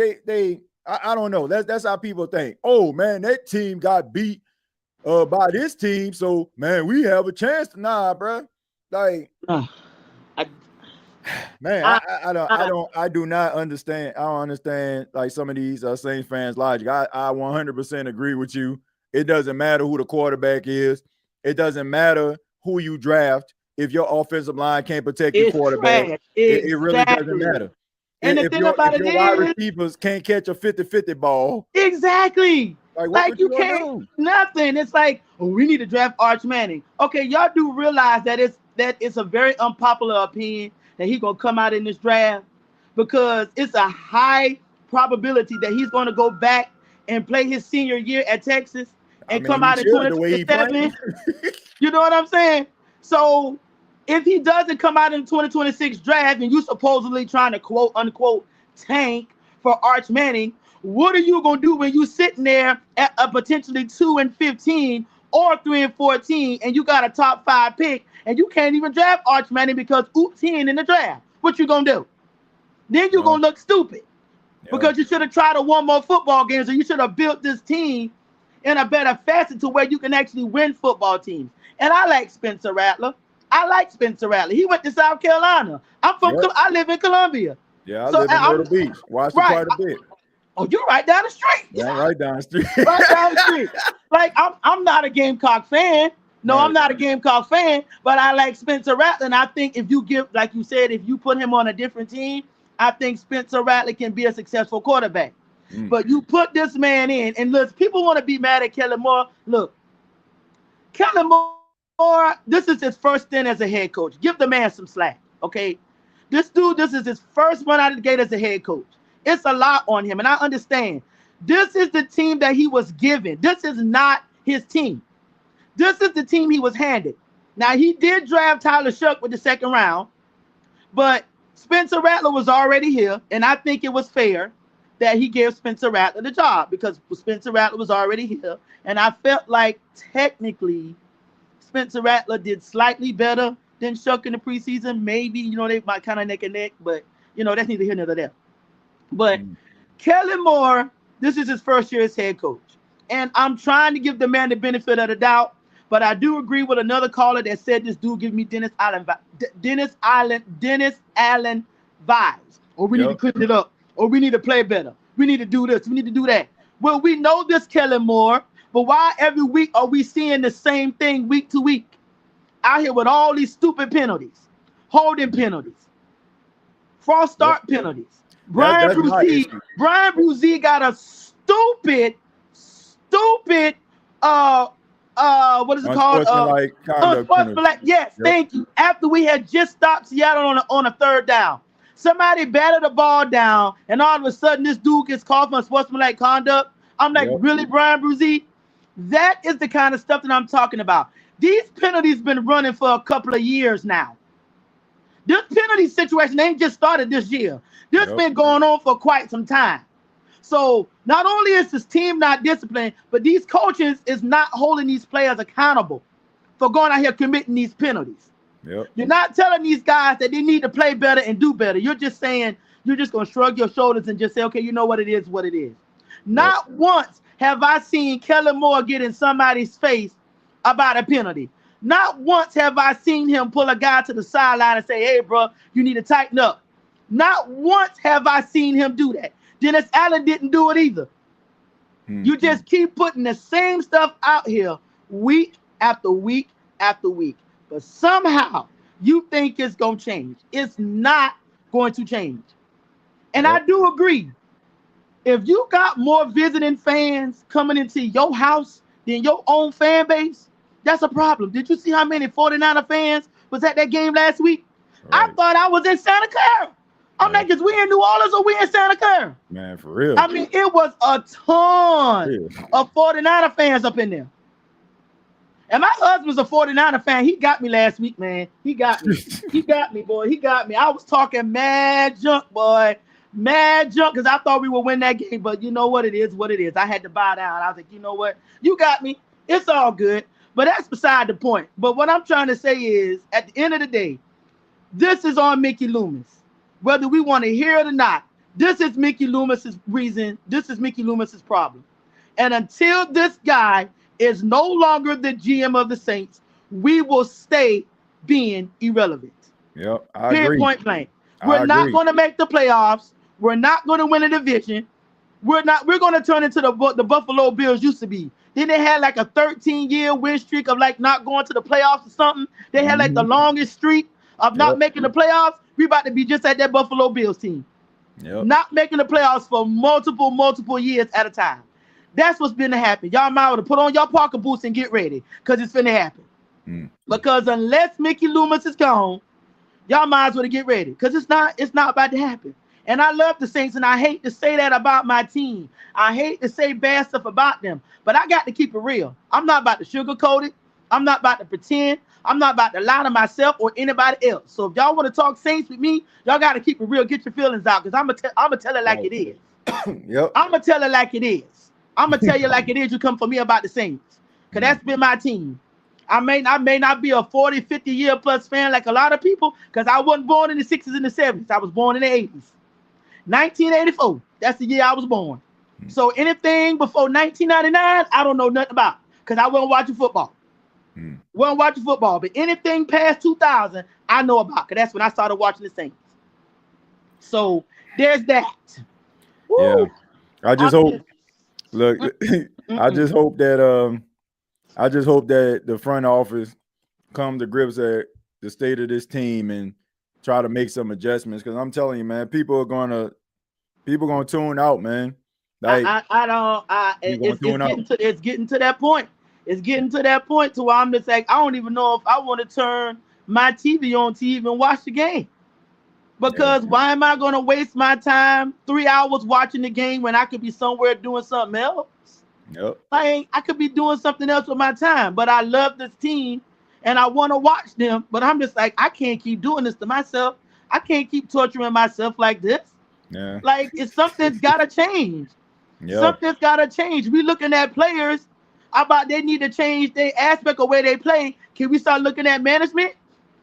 S10: I don't know. That's how people think. Oh man, that team got beat by this team, so man, we have a chance. Nah, bro. Like. Man, I do not understand. I don't understand like some of these Saints fans' logic. I 100% agree with you. It doesn't matter who the quarterback is. It doesn't matter who you draft. If your offensive line can't protect your quarterback, it really doesn't matter.
S16: And
S10: if your wide receivers can't catch a 50-50 ball.
S16: Exactly.
S10: Like
S16: you can't do? Nothing. It's like, we need to draft Arch Manning. Okay, y'all do realize that it's a very unpopular opinion that he's going to come out in this draft, because it's a high probability that he's going to go back and play his senior year at Texas and come out in 2027. You know what I'm saying? So if he doesn't come out in the 2026 draft and you supposedly trying to quote unquote tank for Arch Manning, what are you going to do when you sitting there at a potentially 2-15 or 3-14 and you got a top 5 pick and you can't even draft Arch Manning because oops, he ain't in the draft? What you gonna do? Then you're gonna look stupid because you should have tried to win more football games, or you should have built this team in a better fashion to where you can actually win football teams. And I like Spencer Rattler. He went to South Carolina. I live in Columbia.
S10: Yeah, I live in Myrtle Beach. Watched quite a bit.
S16: Oh, you're right down the street.
S10: Yeah, right down the street.
S16: Right down the street. Like I'm not a Gamecock fan. No, I'm not a Gamecock fan, but I like Spencer Rattler. And I think if you give, like you said, if you put him on a different team, I think Spencer Rattler can be a successful quarterback. But you put this man in, and look, people want to be mad at Kellen Moore. Look, Kellen Moore, this is his first stint as a head coach. Give the man some slack, okay? This is his first run out of the gate as a head coach. It's a lot on him, and I understand. This is the team that he was given. This is not his team. This is the team he was handed. Now, he did draft Tyler Shuck with the second round, but Spencer Rattler was already here, and I think it was fair that he gave Spencer Rattler the job because Spencer Rattler was already here, and I felt like technically Spencer Rattler did slightly better than Shuck in the preseason. Maybe, they might kind of neck and neck, but, that's neither here nor there. But Kellen Moore, this is his first year as head coach, and I'm trying to give the man the benefit of the doubt. But I do agree with another caller that said this dude give me Dennis Allen vibes. Or we need to clean it up. Or we need to play better. We need to do this. We need to do that. Well, we know this Kellen Moore, but why every week are we seeing the same thing week to week? Out here with all these stupid penalties, holding penalties, false start penalties. Brian Bruzy got a stupid what is it called? Unsportsmanlike. Yes, thank you. After we had just stopped Seattle on a third down, somebody batted the ball down, and all of a sudden this dude gets called for unsportsmanlike conduct. I'm like, really, Brian Bruzy? That is the kind of stuff that I'm talking about. These penalties been running for a couple of years now. This penalty situation ain't just started this year. This been going on for quite some time. So not only is this team not disciplined, but these coaches is not holding these players accountable for going out here committing these penalties. You're not telling these guys that they need to play better and do better. You're just saying, you're just going to shrug your shoulders and just say, okay, you know what it is, what it is. Not once have I seen Kellen Moore get in somebody's face about a penalty. Not once have I seen him pull a guy to the sideline and say, hey, bro, you need to tighten up. Not once have I seen him do that. Dennis Allen didn't do it either. You just keep putting the same stuff out here week after week after week. But somehow you think it's going to change. It's not going to change. And I do agree. If you got more visiting fans coming into your house than your own fan base, that's a problem. Did you see how many 49er fans was at that game last week? I thought I was in Santa Clara. I'm like, is we in New Orleans or we in Santa Clara?
S10: Man, for real.
S16: I mean, it was a ton of 49er fans up in there. And my husband's a 49er fan. He got me last week, man. He got me. He got me, boy. He got me. I was talking mad junk, boy. Mad junk, because I thought we would win that game. But you know what it is, what it is. I had to bow down. I was like, you know what? You got me. It's all good. But that's beside the point. But what I'm trying to say is, at the end of the day, this is on Mickey Loomis. Whether we want to hear it or not, this is Mickey Loomis's reason. This is Mickey Loomis's problem. And until this guy is no longer the GM of the Saints, we will stay being irrelevant.
S10: I agree.
S16: Point blank. We're not going to make the playoffs. We're not going to win a division. We're going to turn into the Buffalo Bills used to be. Then they had like a 13-year win streak of like not going to the playoffs or something. They had like the longest streak of not making the playoffs. We about to be just like that Buffalo Bills team. Not making the playoffs for multiple years at a time. That's what's been to happen. Y'all might want to put on your Parker boots and get ready because it's finna happen. Because unless Mickey Loomis is gone, y'all might as well get ready because it's not about to happen. And I love the Saints, and I hate to say that about my team. I hate to say bad stuff about them, but I got to keep it real. I'm not about to sugarcoat it. I'm not about to pretend. I'm not about to lie to myself or anybody else. So if y'all want to talk Saints with me, y'all got to keep it real. Get your feelings out because I'm gonna tell it like it is. I'm gonna tell it like it is. I'm gonna tell you like it is. You come for me about the Saints because that's been my team. I may not be a 40, 50 year plus fan like a lot of people because I wasn't born in the 60s and the 70s. I was born in the 80s. 1984. That's the year I was born. So anything before 1999, I don't know nothing about because I wasn't watching football. Wasn't watching football, but anything past 2000, I know about because that's when I started watching the Saints. So there's that. Woo.
S10: I just hope. Look, I just hope that the front office come to grips at the state of this team and try to make some adjustments. Because I'm telling you, man, people are gonna tune out, man. Like
S16: it's getting to that point. It's getting to that point to where I'm just like, I don't even know if I want to turn my TV on to even watch the game. Because why am I going to waste my time 3 hours watching the game when I could be somewhere doing something else?
S10: Yep.
S16: I could be doing something else with my time, but I love this team and I want to watch them. But I'm just like, I can't keep doing this to myself. I can't keep torturing myself like this.
S10: Yeah.
S16: Like, something's got to change.
S10: Yep.
S16: Something's got to change. We looking at players about they need to change their aspect of where they play. Can we start looking at management?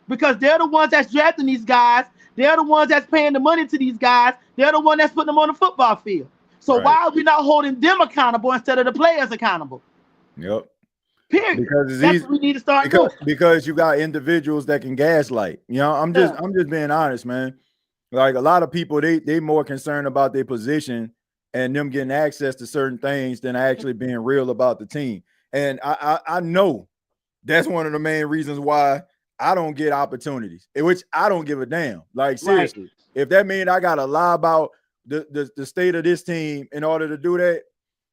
S16: Because they're the ones that's drafting these guys. They're the ones that's paying the money to these guys. They're the one that's putting them on the football field. So why are we not holding them accountable instead of the players accountable?
S10: Yep.
S16: Period.
S10: Because
S16: that's what we need to start doing.
S10: Because you got individuals that can gaslight. You know, I'm just being honest, man. Like a lot of people, they more concerned about their position and them getting access to certain things than actually being real about the team. And I know that's one of the main reasons why I don't get opportunities, in which I don't give a damn. Like seriously, if that means I gotta lie about the state of this team in order to do that,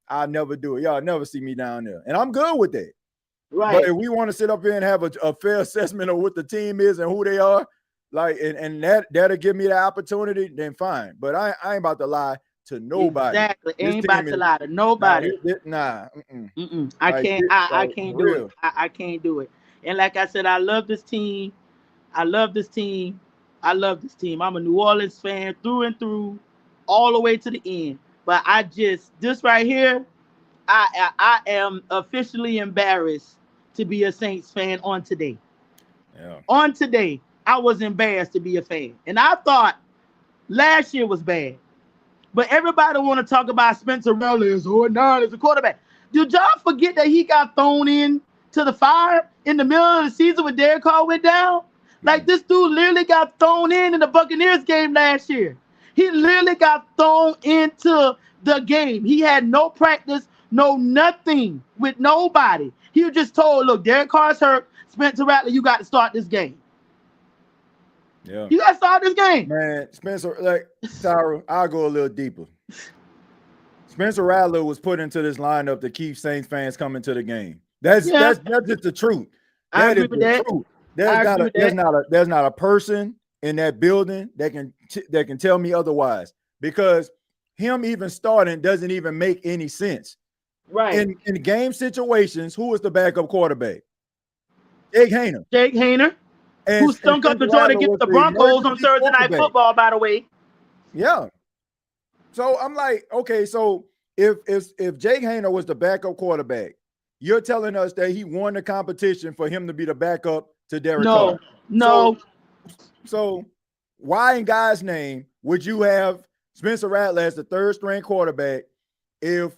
S10: I'll never do it. Y'all never see me down there, and I'm good with that.
S16: Right.
S10: But if we want to sit up here and have a fair assessment of what the team is and who they are, like, and that'll give me the opportunity, then fine. But I ain't about to lie to nobody.
S16: Exactly. Ain't about to lie to nobody. I can't. I can't do it. I can't do it. And like I said, I love this team. I love this team. I love this team. I'm a New Orleans fan through and through, all the way to the end. But this right here, I am officially embarrassed to be a Saints fan on today.
S10: Yeah.
S16: On today, I was embarrassed to be a fan. And I thought last year was bad. But everybody want to talk about Spencer Rattler as a quarterback. Did y'all forget that he got thrown in to the fire in the middle of the season when Derek Carr went down? Like, this dude literally got thrown in the Buccaneers game last year. He literally got thrown into the game. He had no practice, no nothing with nobody. He was just told, look, Derek Carr's hurt. Spencer Rattler, you got to start this game.
S10: Yeah.
S16: You got to start this game.
S10: Man, Spencer, like, Tyra, I'll go a little deeper. Spencer Rattler was put into this lineup to keep Saints fans coming to the game. That's just the truth. That is the truth. There's not a person in that building that can tell me otherwise, because him even starting doesn't even make any sense.
S16: Right.
S10: In game situations, who was the backup quarterback? Jake Haener. Who stunk up the joint against the Broncos on Thursday Night Football, by the way. Yeah. So I'm like, okay, so if Jake Haener was the backup quarterback, you're telling us that he won the competition for him to be the backup to Derek Carr.
S16: No.
S10: So why in God's name would you have Spencer Rattler as the third string quarterback if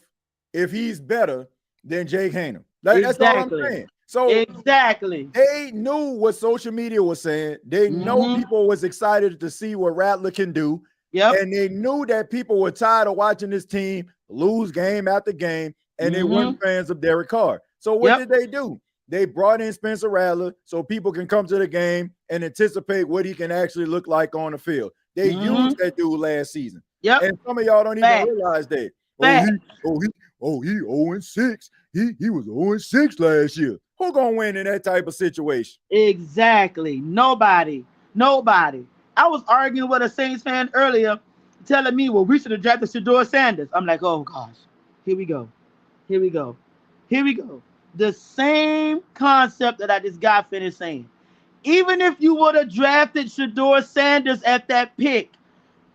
S10: he's better than Jake Haener? That's all I'm saying. So they knew what social media was saying. They know people was excited to see what Rattler can do.
S16: Yep.
S10: And they knew that people were tired of watching this team lose game after game, and they weren't fans of Derek Carr. So what did they do? They brought in Spencer Rattler so people can come to the game and anticipate what he can actually look like on the field. They used that dude last season.
S16: Yep.
S10: And some of y'all don't even realize that. He 0-6. He was 0-6 last year. Who gonna win in that type of situation?
S16: Exactly. Nobody. I was arguing with a Saints fan earlier, telling me, well, we should have drafted Shedeur Sanders. I'm like, oh gosh, here we go. The same concept that I just got finished saying. Even if you would have drafted Shedeur Sanders at that pick,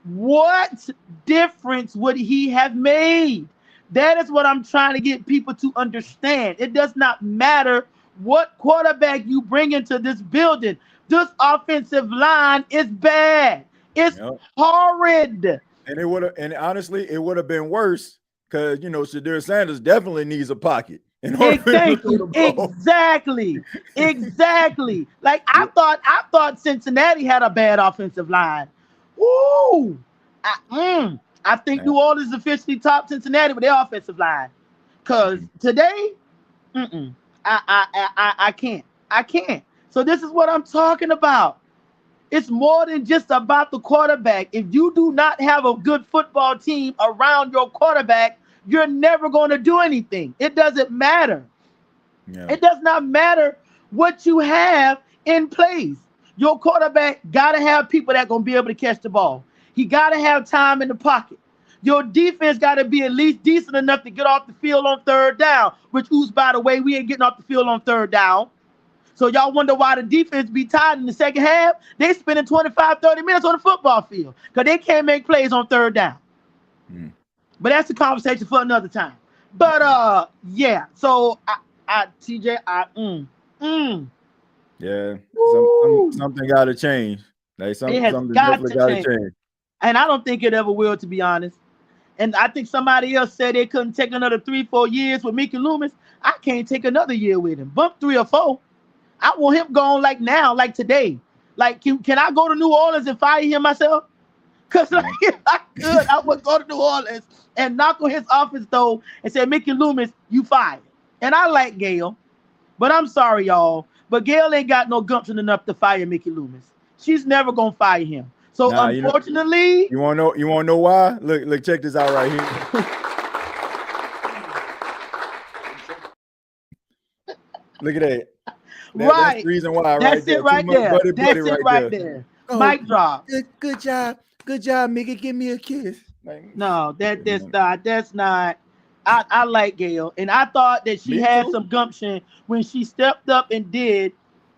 S16: what difference would he have made? That is what I'm trying to get people to understand. It does not matter what quarterback you bring into this building. This offensive line is bad. It's horrid.
S10: And honestly, it would have been worse because Shedeur Sanders definitely needs a pocket.
S16: Exactly. Like I thought Cincinnati had a bad offensive line. Woo! I think New Orleans officially topped Cincinnati with their offensive line. Cause today, I can't. So this is what I'm talking about. It's more than just about the quarterback. If you do not have a good football team around your quarterback, you're never going to do anything. It doesn't matter. Yeah. It does not matter what you have in place. Your quarterback got to have people that going to be able to catch the ball. He got to have time in the pocket. Your defense got to be at least decent enough to get off the field on third down, which, by the way, we ain't getting off the field on third down. So y'all wonder why the defense be tired in the second half? They spending 25, 30 minutes on the football field because they can't make plays on third down. But that's a conversation for another time. But yeah. So TJ,
S10: Yeah, something got to change. Like something definitely got to change.
S16: And I don't think it ever will, to be honest. And I think somebody else said they couldn't take another 3-4 years with Mickey Loomis. I can't take another year with him. Bump 3 or 4. I want him gone like now, like today. Like, can I go to New Orleans and fire him myself? Because like, if I could, I would go to New Orleans and knock on his office door and say, Mickey Loomis, you fired. And I like Gail, but I'm sorry, y'all. But Gail ain't got no gumption enough to fire Mickey Loomis. She's never gonna fire him. So unfortunately,
S10: you wanna know why? Look, check this out right here. Look at that.
S16: Right.
S10: That's the reason why.
S16: That's it right there. That's it right there. Mic drop.
S10: Good job, Mickey. Give me a kiss.
S16: No, that's not. I like Gail, and I thought that she had some gumption when she stepped up and did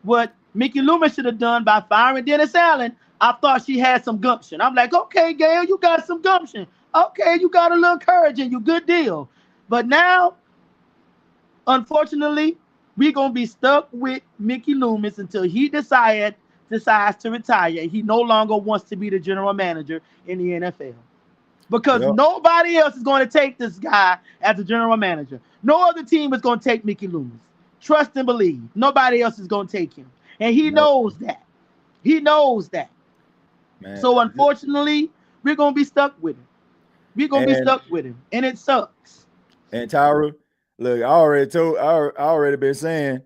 S16: what Mickey Loomis should have done by firing Dennis Allen. I thought she had some gumption. I'm like, okay, Gail, you got some gumption. Okay, you got a little courage and you good deal. But now, unfortunately, we're gonna be stuck with Mickey Loomis until he decides to retire. He no longer wants to be the general manager in the NFL. Because nobody else is going to take this guy as a general manager. No other team is going to take Mickey Loomis. Trust and believe. Nobody else is going to take him. And he knows that. He knows that. Man. So unfortunately, we're going to be stuck with him. We're going to be stuck with him. And it sucks.
S10: And Tyra, look, I already been saying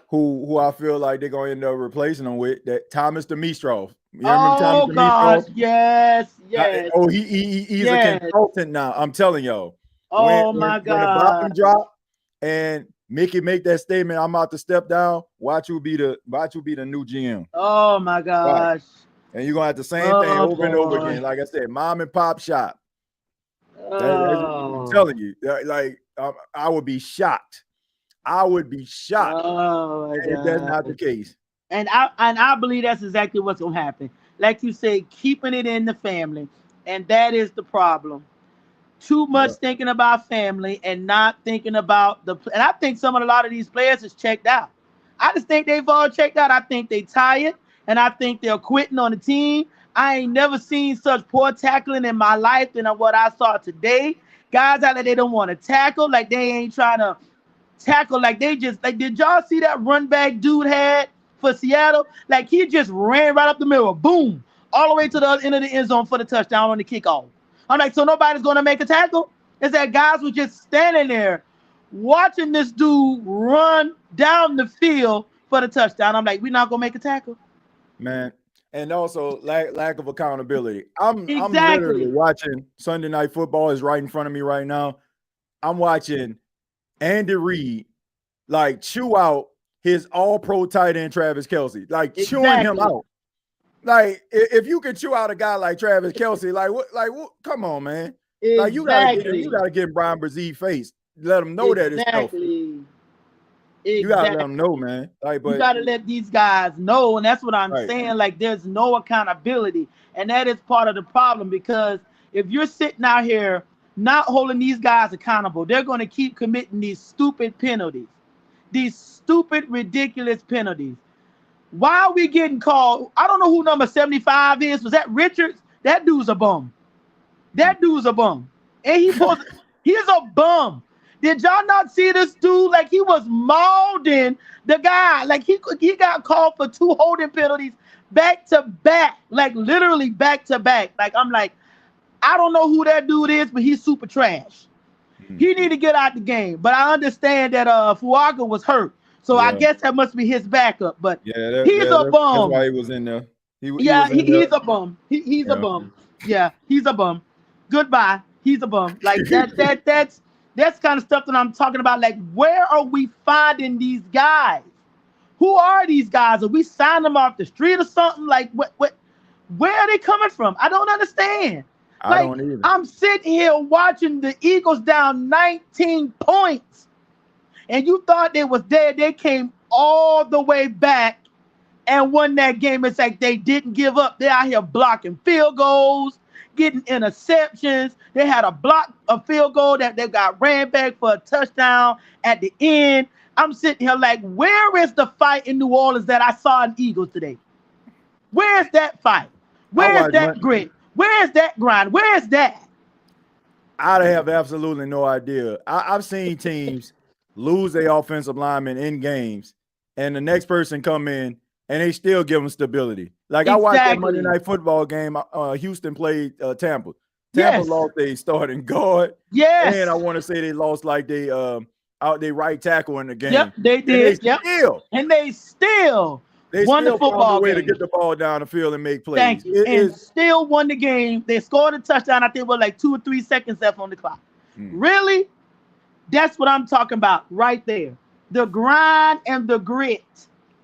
S10: who I feel like they're going to end up replacing him with, that Thomas Dimitrov.
S16: Oh gosh, yes.
S10: He's a consultant now. I'm telling y'all.
S16: Oh my God.
S10: When the bottom drop and Mickey make that statement, I'm about to step down. Watch you be the new GM.
S16: Oh my gosh.
S10: Right. And you're gonna have the same thing over and over again. Like I said, mom and pop shop. I'm telling you, like I would be shocked. If that's not the case.
S16: And I believe that's exactly what's gonna happen. Like you say, keeping it in the family, and that is the problem. Too much thinking about family and not thinking about and I think a lot of these players is checked out. I just think they've all checked out. I think they tired, and I think they're quitting on the team. I ain't never seen such poor tackling in my life than what I saw today. Guys out there, they don't want to tackle, like they ain't trying to tackle, like they just like. Did y'all see that run back dude had for Seattle? Like he just ran right up the middle, boom, all the way to the other end of the end zone for the touchdown on the kickoff. I'm like, so nobody's gonna make a tackle? It's that guys were just standing there watching this dude run down the field for the touchdown. I'm like, we're not gonna make a tackle,
S10: man. And also lack of accountability. I'm literally watching Sunday Night Football is right in front of me right now. I'm watching Andy Reid like chew out his all-pro tight end Travis Kelce, like chewing him out. Like if you could chew out a guy like Travis Kelce, like what? Come on, man. Like you gotta get Brian Brzee face. Let him know that it's healthy. You gotta let them know, man. Like, but
S16: you gotta let these guys know, and that's what I'm saying. Like, there's no accountability, and that is part of the problem. Because if you're sitting out here not holding these guys accountable, they're going to keep committing these stupid penalties, these stupid, ridiculous penalties. Why are we getting called? I don't know who number 75 is. Was that Richards? That dude's a bum. That dude's a bum, and he's a bum. Did y'all not see this dude? Like he was molding the guy. Like he got called for 2 holding penalties back to back, like literally back to back. Like I'm like, I don't know who that dude is, but he's super trash. He need to get out the game. But I understand that Fuaga was hurt, so I guess that must be his backup. But he's a bum.
S10: That's why he was in there.
S16: He's a bum. He's a bum. Yeah, he's a bum. Goodbye. He's a bum. Like that's kind of stuff that I'm talking about. Like, where are we finding these guys? Who are these guys? Are we signing them off the street or something? Like, where are they coming from? I don't understand.
S10: I don't either.
S16: I'm sitting here watching the Eagles down 19 points, and you thought they was dead. They came all the way back and won that game. It's like they didn't give up. They're out here blocking field goals, getting interceptions. They had a field goal that they got ran back for a touchdown at the end. I'm sitting here like, where is the fight in New Orleans that I saw in Eagles today? Where's that fight? Where's that grit? Where's that grind? Where's that?
S10: I have absolutely no idea. I've seen teams lose their offensive linemen in games, and the next person come in, and they still give them stability. Like I watched that Monday Night Football game. Houston played Tampa. Tampa lost their starting guard.
S16: Yes.
S10: And I want to say they lost like they right tackle in the game.
S16: Yep, they did. And they still won the football game.
S10: To get the ball down the field and make plays.
S16: Thank you. Still won the game. They scored a touchdown, I think, with like 2 or 3 seconds left on the clock. Really? That's what I'm talking about right there. The grind and the grit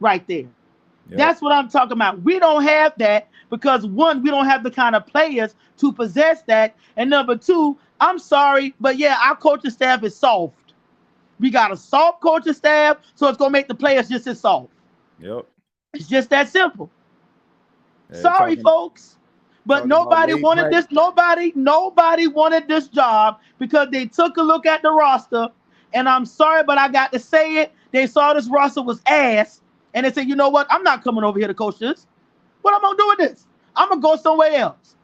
S16: right there. Yep. That's what I'm talking about. We don't have that because, one, we don't have the kind of players to possess that. And number two, I'm sorry, but yeah, our coaching staff is soft. We got a soft coaching staff, so it's going to make the players just as soft.
S10: Yep.
S16: It's just that simple. Sorry, folks. But nobody wanted this. Nobody wanted this job because they took a look at the roster. And I'm sorry, but I got to say it. They saw this roster was ass. And they said, you know what? I'm not coming over here to coach this. What am I going to do with this? I'm going to go somewhere else.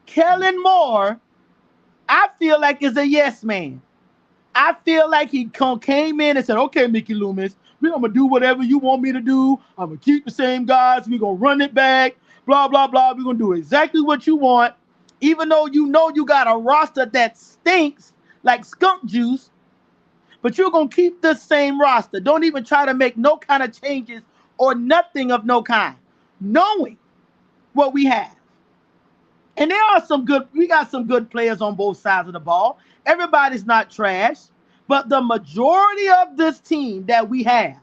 S16: Kellen Moore, I feel like is a yes man. I feel like he came in and said, okay, Mickey Loomis, I'm going to do whatever you want me to do. I'm going to keep the same guys. We're going to run it back, blah, blah, blah. We're going to do exactly what you want. Even though you know you got a roster that stinks like skunk juice, but you're going to keep the same roster. Don't even try to make no kind of changes or nothing of no kind, knowing what we have. And there are we got some good players on both sides of the ball. Everybody's not trash, but the majority of this team that we have,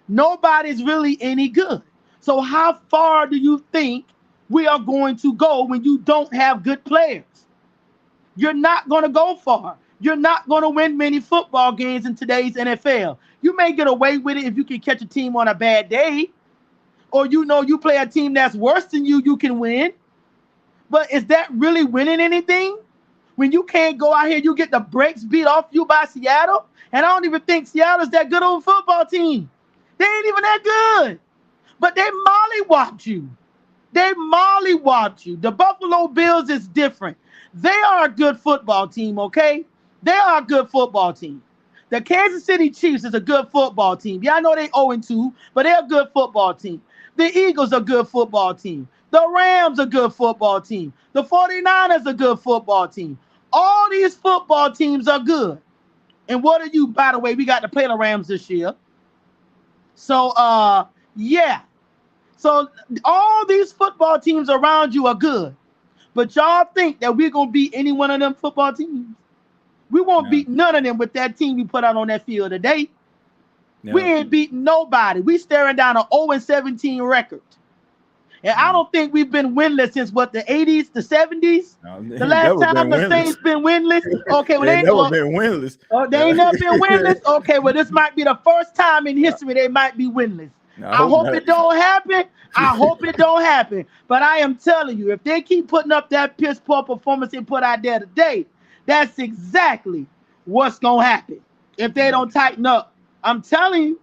S16: nobody's really any good. So how far do you think we are going to go when you don't have good players? You're not going to go far. You're not going to win many football games in today's NFL. You may get away with it if you can catch a team on a bad day, or you play a team that's worse than you can win. But is that really winning anything? When you can't go out here, you get the brakes beat off you by Seattle. And I don't even think Seattle's that good of a football team. They ain't even that good. But they mollywop you. The Buffalo Bills is different. They are a good football team, okay? They are a good football team. The Kansas City Chiefs is a good football team. Yeah, I know they 0-2, but they're a good football team. The Eagles are a good football team. The Rams are a good football team. The 49ers are a good football team. All these football teams are good. And what are you, by the way, we got to play the Rams this year. So, yeah. So all these football teams around you are good. But y'all think that we're going to beat any one of them football teams? We won't beat none of them with that team we put out on that field today. No. We ain't beating nobody. We staring down an 0-17 record. And I don't think we've been winless since the 80s, the 70s? No, the last time the Saints been winless? Okay, well, they ain't never been winless. Oh, they ain't never been winless? Okay, well, this might be the first time in history they might be winless. No, I hope it don't happen. I hope it don't happen. But I am telling you, if they keep putting up that piss poor performance they put out there today, that's exactly what's going to happen if they don't tighten up. I'm telling you,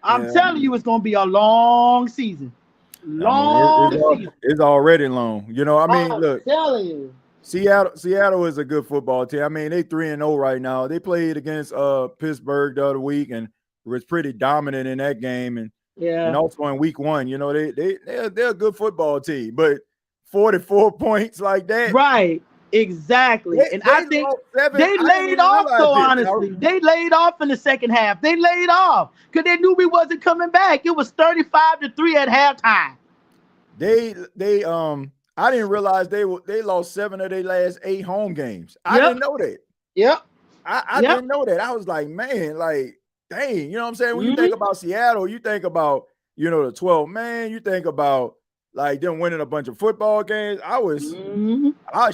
S16: it's going to be a long season.
S10: It's already long. Look,
S16: telling you.
S10: Seattle is a good football team. I mean, they 3-0 right now. They played against Pittsburgh the other week and was pretty dominant in that game. And also in week 1, they're a good football team. But 44 points like that.
S16: Right. Exactly. I think they laid off, though, honestly. They laid off in the second half. They laid off because they knew we wasn't coming back. It was 35-3 at halftime.
S10: I didn't realize they lost 7 of their last 8 home games. I didn't know that.
S16: Yep.
S10: I didn't know that. I was like, man, like, dang, you know what I'm saying? When you think about Seattle, you think about, the 12, man, you think about like them winning a bunch of football games. I was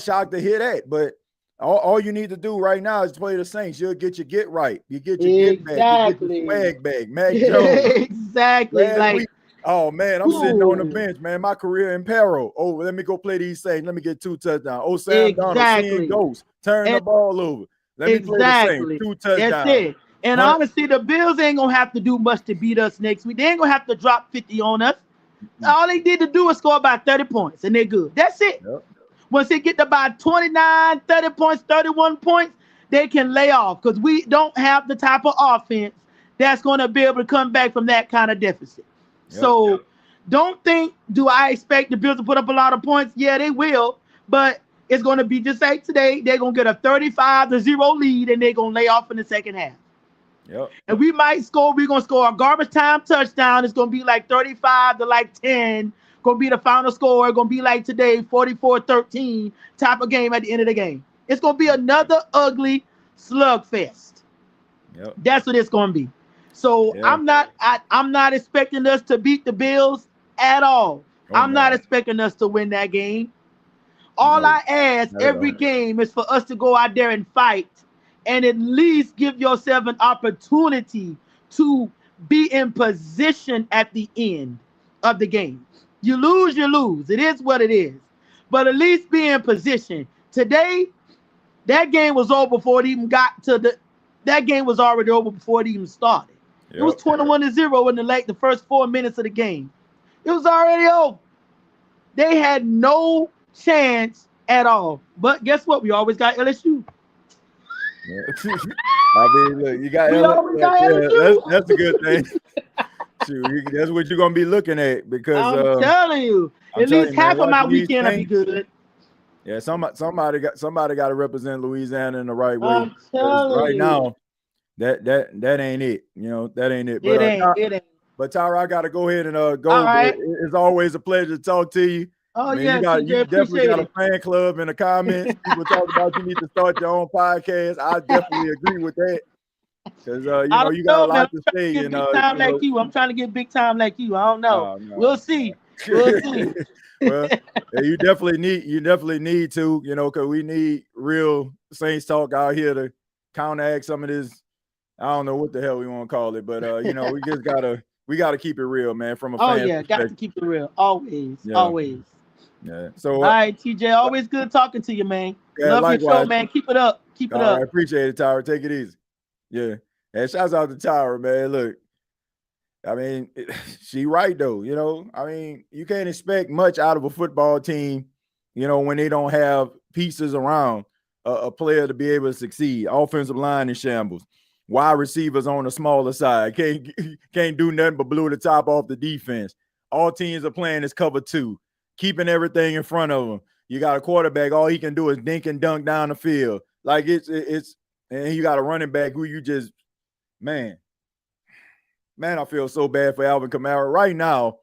S10: shocked to hear that, but all you need to do right now is play the Saints. You'll get your get right. You get your get back. You get your swag back. Mac Jones.
S16: Exactly. Like,
S10: oh man, I'm sitting on the bench, man. My career in peril. Oh, let me go play these Saints. Let me get 2 touchdowns. Oh, Sam Donald seeing ghosts, turn the ball over. Let me play the Saints. 2 touchdowns.
S16: That's it. And honestly, the Bills ain't gonna have to do much to beat us next week. They ain't gonna have to drop 50 on us. All they did to do is score about 30 points, and they're good. That's it.
S10: Yep.
S16: Once they get to about 29, 30 points, 31 points, they can lay off because we don't have the type of offense that's going to be able to come back from that kind of deficit.
S10: Yep.
S16: So don't think, do I expect the Bills to put up a lot of points? Yeah, they will, but it's going to be just like today. They're going to get a 35-0 lead, and they're going to lay off in the second half.
S10: Yep.
S16: And we might score. We're going to score a garbage time touchdown. It's going to be like 35-10. Going to be the final score. Going to be like today, 44-13 type of game at the end of the game. It's going to be another ugly slugfest.
S10: Yep.
S16: That's what it's going to be. So
S10: Yeah.
S16: I'm not expecting us to beat the Bills at all. I'm not expecting us to win that game. All I ask every game is for us to go out there and fight and at least give yourself an opportunity to be in position at the end of the game. You lose, you lose. It is what it is. But at least be in position. Today, that game was over before it even got to that game was already over before it even started. It was 21-0 in the first 4 minutes of the game. It was already over. They had no chance at all. But guess what? We always got LSU.
S10: I mean, look, you got LSU. That's a good thing. Shoot, that's what you're gonna be looking at because
S16: I'm telling you, at least half of my weekend will be good.
S10: Yeah, somebody got to represent Louisiana in the right way.
S16: I'm telling
S10: right
S16: you.
S10: now, that ain't it. That ain't it.
S16: It
S10: But
S16: ain't.
S10: But Tyra, I gotta go ahead and go.
S16: All right.
S10: It's always a pleasure to talk to you.
S16: Oh,
S10: Man,
S16: yeah,
S10: you definitely got a fan club in the comments. People talk about you need to start your own podcast. I definitely agree with that. Because you got a lot to say.
S16: I'm trying to get big time like you. I don't know.
S10: No.
S16: We'll see. We'll see.
S10: Well, yeah, you definitely need to, because we need real Saints talk out here to counteract some of this. I don't know what the hell we want to call it, but we just gotta keep it real, man. From a fan
S16: got to
S10: perspective.
S16: keep it real. Always.
S10: Yeah. So
S16: all right, TJ, always good talking to you, man.
S10: Yeah,
S16: Love
S10: likewise.
S16: your show, man. Keep it up. Keep it up.
S10: I appreciate it, Tyra. Take it easy. Yeah. And shouts out to Tyra, man. Look, I mean, she right though. I mean, you can't expect much out of a football team, when they don't have pieces around a player to be able to succeed. Offensive line in shambles, wide receivers on the smaller side can't do nothing but blew the top off the defense. All teams are playing is cover 2, keeping everything in front of them. You got a quarterback, all he can do is dink and dunk down the field. Like it's and you got a running back who you just man, I feel so bad for Alvin Kamara. Right now,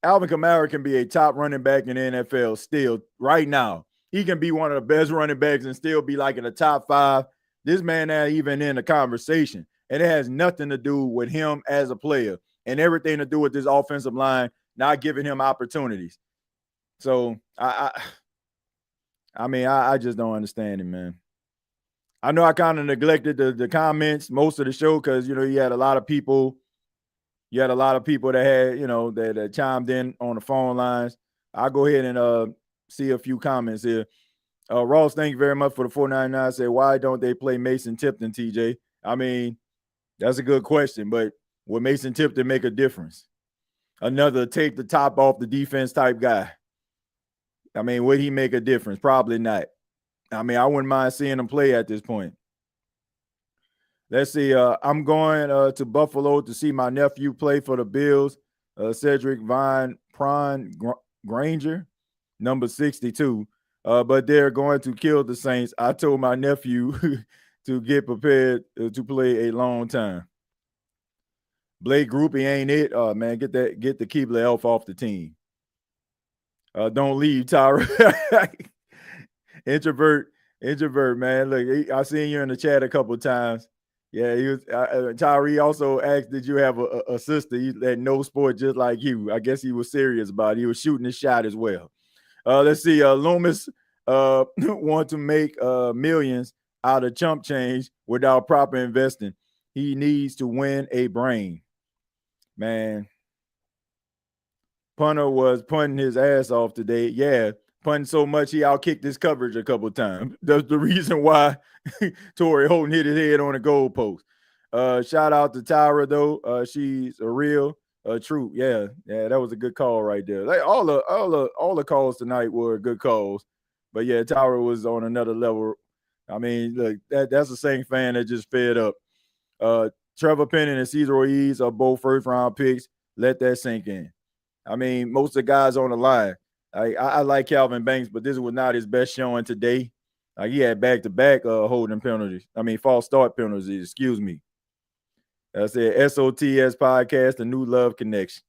S10: Alvin Kamara can be a top running back in the NFL still. Right now, he can be one of the best running backs and still be like in the top 5. This man not even in the conversation. And it has nothing to do with him as a player and everything to do with this offensive line not giving him opportunities. So, I just don't understand it, man. I know I kind of neglected the comments most of the show because, you had a lot of people. You had a lot of people that had, that chimed in on the phone lines. I'll go ahead and see a few comments here. Ross, thank you very much for the $4.99. Say, why don't they play Mason Tipton, TJ? I mean, that's a good question, but would Mason Tipton make a difference? Another take the top off the defense type guy. I mean, would he make a difference? Probably not. I mean, I wouldn't mind seeing him play at this point. Let's see. I'm going to Buffalo to see my nephew play for the Bills. Cedric Vine Prawn Granger, number 62. But they're going to kill the Saints. I told my nephew to get prepared to play a long time. Blake Groupie ain't it. Man, get the Keebler elf off the team. Don't leave, Tyra. Introvert, man. Look, I seen you in the chat a couple of times. Yeah, he was. Tyree also asked, "Did you have a sister that knows sport just like you?" I guess he was serious about it. He was shooting his shot as well. Let's see. Loomis want to make millions out of chump change without proper investing. He needs to win a brain. Man, punter was punting his ass off today. Yeah, punting so much he outkicked his coverage a couple times. That's the reason why Torrey Holton hit his head on the goalpost. Shout out to Tyra though. She's a real true. Yeah, that was a good call right there. Like all the calls tonight were good calls. But yeah, Tyra was on another level. I mean, look, that's the same fan that just fed up. Trevor Penning and Cesar Ruiz are both first round picks. Let that sink in. I mean, most of the guys on the line. I like Calvin Banks, but this was not his best showing today. He had back-to-back holding penalties. I mean, false start penalties. Excuse me. I said SOTS podcast, the New Love Connection.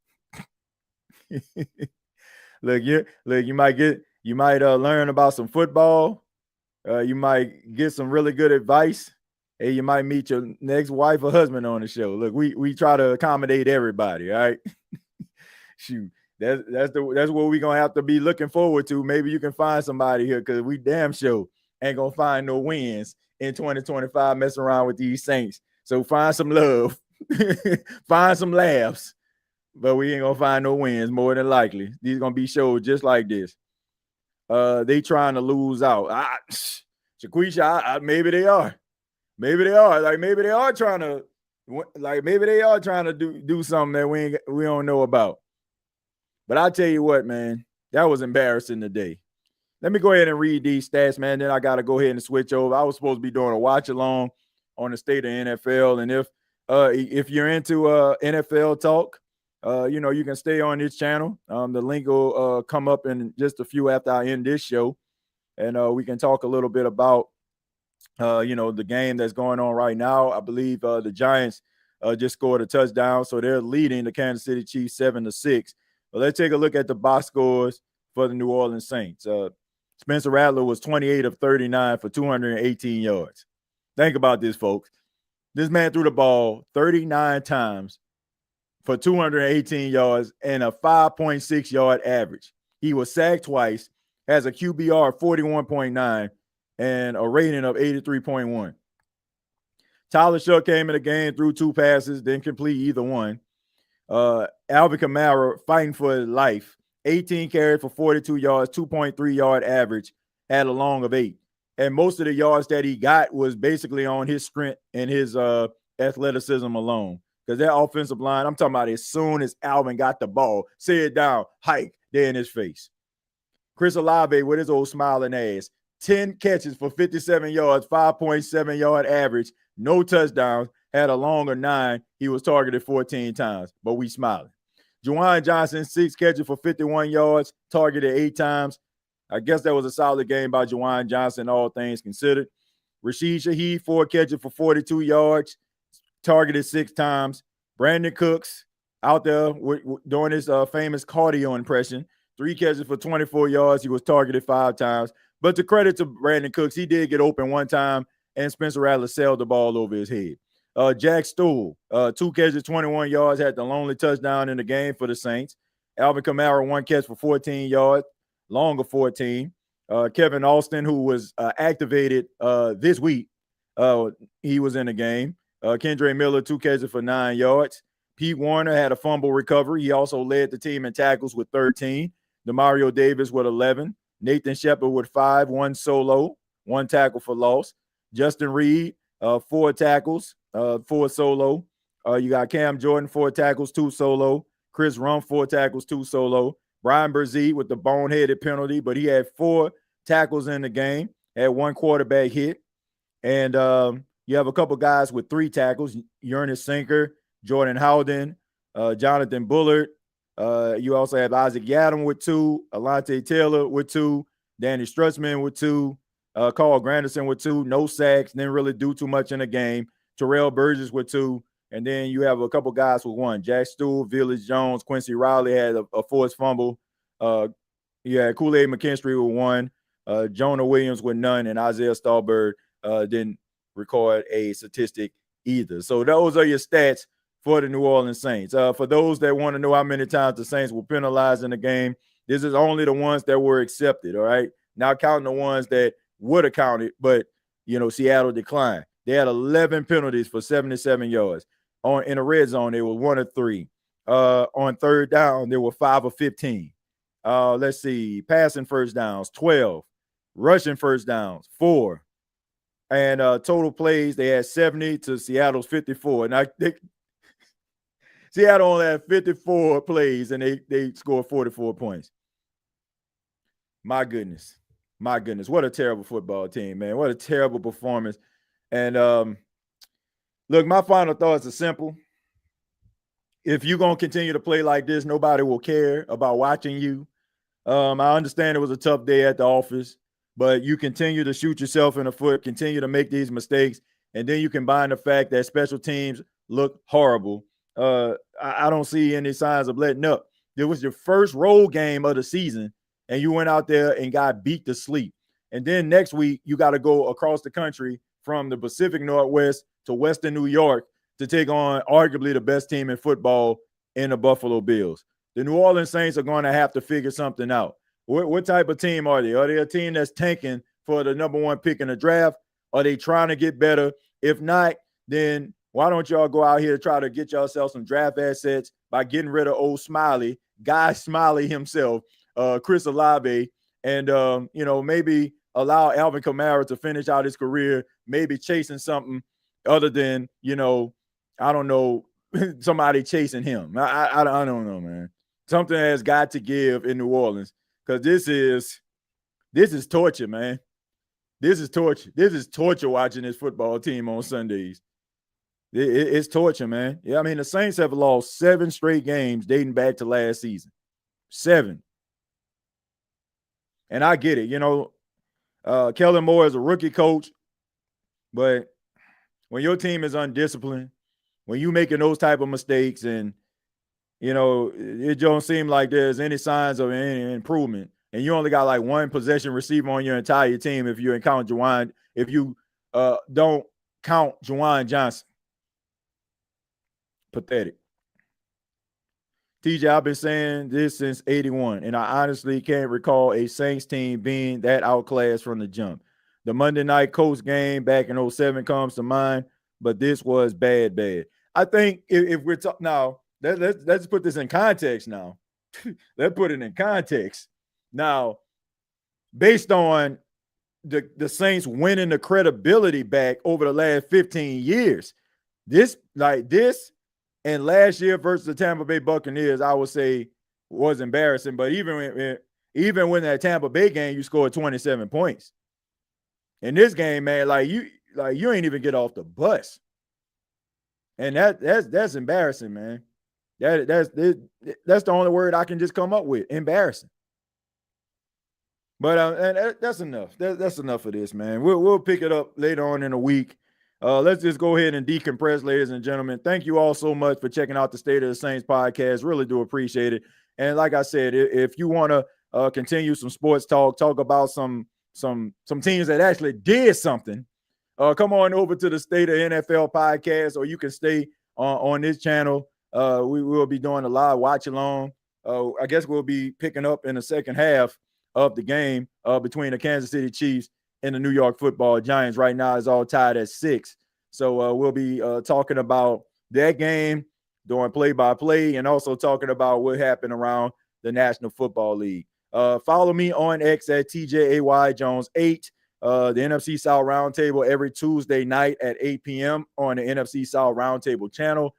S10: You might learn about some football. You might get some really good advice. Hey, you might meet your next wife or husband on the show. Look, we try to accommodate everybody, all right? Shoot. That's what we're gonna have to be looking forward to. Maybe you can find somebody here because we damn sure ain't gonna find no wins in 2025 messing around with these Saints. So find some love, find some laughs, but we ain't gonna find no wins more than likely. These gonna be shows just like this. They trying to lose out. Shaquisha, maybe they are. Maybe they are. Like maybe they are trying to. Like maybe they are trying to do something that we don't know about. But I'll tell you what, man, that was embarrassing today. Let me go ahead and read these stats, man. Then I got to go ahead and switch over. I was supposed to be doing a watch along on the state of NFL. And if you're into NFL talk, you can stay on this channel. The link will come up in just a few after I end this show. And we can talk a little bit about, the game that's going on right now. I believe the Giants just scored a touchdown. So they're leading the Kansas City Chiefs 7-6. But let's take a look at the box scores for the New Orleans Saints. Spencer Rattler was 28 of 39 for 218 yards. Think about this, folks. This man threw the ball 39 times for 218 yards and a 5.6 yard average. He was sacked twice, has a QBR of 41.9 and a rating of 83.1. Tyler Shuck came in the game, threw 2 passes, didn't complete either one. Alvin Kamara fighting for his life, 18 carries for 42 yards, 2.3 yard average, had a long of 8. And most of the yards that he got was basically on his strength and his athleticism alone. Because that offensive line, I'm talking about as soon as Alvin got the ball, sit down, hike, they're in his face. Chris Olave with his old smiling ass, 10 catches for 57 yards, 5.7 yard average, no touchdowns, had a long of 9. He was targeted 14 times, but we smiling. Juwan Johnson, 6 catches for 51 yards, targeted 8 times. I guess that was a solid game by Juwan Johnson, all things considered. Rashid Shaheed, 4 catches for 42 yards, targeted 6 times. Brandon Cooks out there doing his famous cardio impression, 3 catches for 24 yards. He was targeted 5 times. But to credit to Brandon Cooks, he did get open 1 time, and Spencer Rattler sailed the ball over his head. Jack Stool, 2 catches, 21 yards, had the only touchdown in the game for the Saints. Alvin Kamara, 1 catch for 14 yards, long of 14. Kevin Austin, who was activated this week, he was in the game. Kendre Miller, 2 catches for 9 yards. Pete Warner had a fumble recovery. He also led the team in tackles with 13. Demario Davis with 11. Nathan Shepard with 5, 1 solo, 1 tackle for loss. Justin Reed, 4 tackles, 4 solo. You got Cam Jordan, 4 tackles, 2 solo. Chris Rump, 4 tackles, 2 solo. Brian Brzee with the boneheaded penalty, but he had 4 tackles in the game, had 1 quarterback hit. And you have a couple guys with 3 tackles, Ernest Sinker, Jordan Howden, Jonathan Bullard. You also have Isaac Yadam with 2, Alante Taylor with 2, Danny Strutzman with 2, Carl Granderson with 2, no sacks, didn't really do too much in the game. Terrell Burgess with 2, and then you have a couple guys with 1. Jack Stool, Village Jones, Quincy Riley had a forced fumble. You had Kool-Aid McKinstry with 1, Jonah Williams with none, and Isaiah Stallbird didn't record a statistic either. So those are your stats for the New Orleans Saints. For those that want to know how many times the Saints were penalized in the game, this is only the ones that were accepted, all right? Not counting the ones that would have counted, but, Seattle declined. They had 11 penalties for 77 yards. In the red zone, they were 1 of 3. On third down, they were 5 of 15. Let's see, passing first downs, 12. Rushing first downs, 4. And total plays, they had 70 to Seattle's 54. And Seattle only had 54 plays, and they scored 44 points. My goodness. What a terrible football team, man. What a terrible performance. And look, my final thoughts are simple. If you're going to continue to play like this, nobody will care about watching you. I understand it was a tough day at the office, but you continue to shoot yourself in the foot, continue to make these mistakes, and then you combine the fact that special teams look horrible. I don't see any signs of letting up. It was your first road game of the season, and you went out there and got beat to sleep. And then next week, you got to go across the country from the Pacific Northwest to Western New York to take on arguably the best team in football in the Buffalo Bills. The New Orleans Saints are going to have to figure something out. What type of team are they? Are they a team that's tanking for the number 1 pick in the draft? Are they trying to get better? If not, then why don't y'all go out here to try to get yourself some draft assets by getting rid of old Smiley, Guy Smiley himself, Chris Olave, and, maybe allow Alvin Kamara to finish out his career, maybe chasing something other than, I don't know, somebody chasing him. I don't know, man. Something has got to give in New Orleans, because this is torture, man. This is torture. This is torture watching this football team on Sundays. It's torture, man. Yeah, I mean, the Saints have lost 7 straight games dating back to last season. 7. And I get it. Kellen Moore is a rookie coach, but when your team is undisciplined, when you making those type of mistakes, and it don't seem like there's any signs of any improvement, and you only got like 1 possession receiver on your entire team if you don't count Juwan Johnson. Pathetic. TJ, I've been saying this since 81, and I honestly can't recall a Saints team being that outclassed from the jump. The Monday night Colts game back in 07 comes to mind, but this was bad. I think if we're talking now, let's put this in context now. Let's put it in context. Now, based on the Saints winning the credibility back over the last 15 years, this and last year versus the Tampa Bay Buccaneers, I would say was embarrassing. But even when that Tampa Bay game, you scored 27 points. In this game, man, you ain't even get off the bus. And that's embarrassing, man. That's the only word I can just come up with. Embarrassing. But and that's enough. That's enough of this, man. We'll pick it up later on in the week. Let's just go ahead and decompress, ladies and gentlemen. Thank you all so much for checking out the State of the Saints podcast. Really do appreciate it. And like I said, if you want to continue some sports talk about some teams that actually did something, come on over to the State of NFL podcast, or you can stay on this channel. We will be doing a live watch along. I guess we'll be picking up in the second half of the game between the Kansas City Chiefs and the New York Football Giants. Right now is all tied at 6. So we'll be talking about that game, doing play-by-play, and also talking about what happened around the National Football League. Follow me on X at TJAYJones8. The NFC South Roundtable every Tuesday night at 8 p.m. on the NFC South Roundtable channel.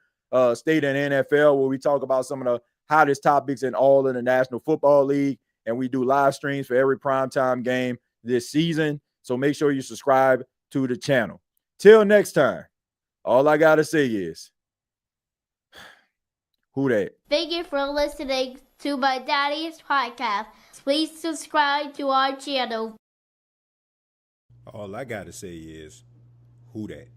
S10: State and NFL, where we talk about some of the hottest topics in all of the National Football League, and we do live streams for every primetime game this season. So make sure you subscribe to the channel. Till next time, all I got to say is, who that?
S8: Thank you for listening to my daddy's podcast. Please subscribe to our channel.
S9: All I got to say is, who that?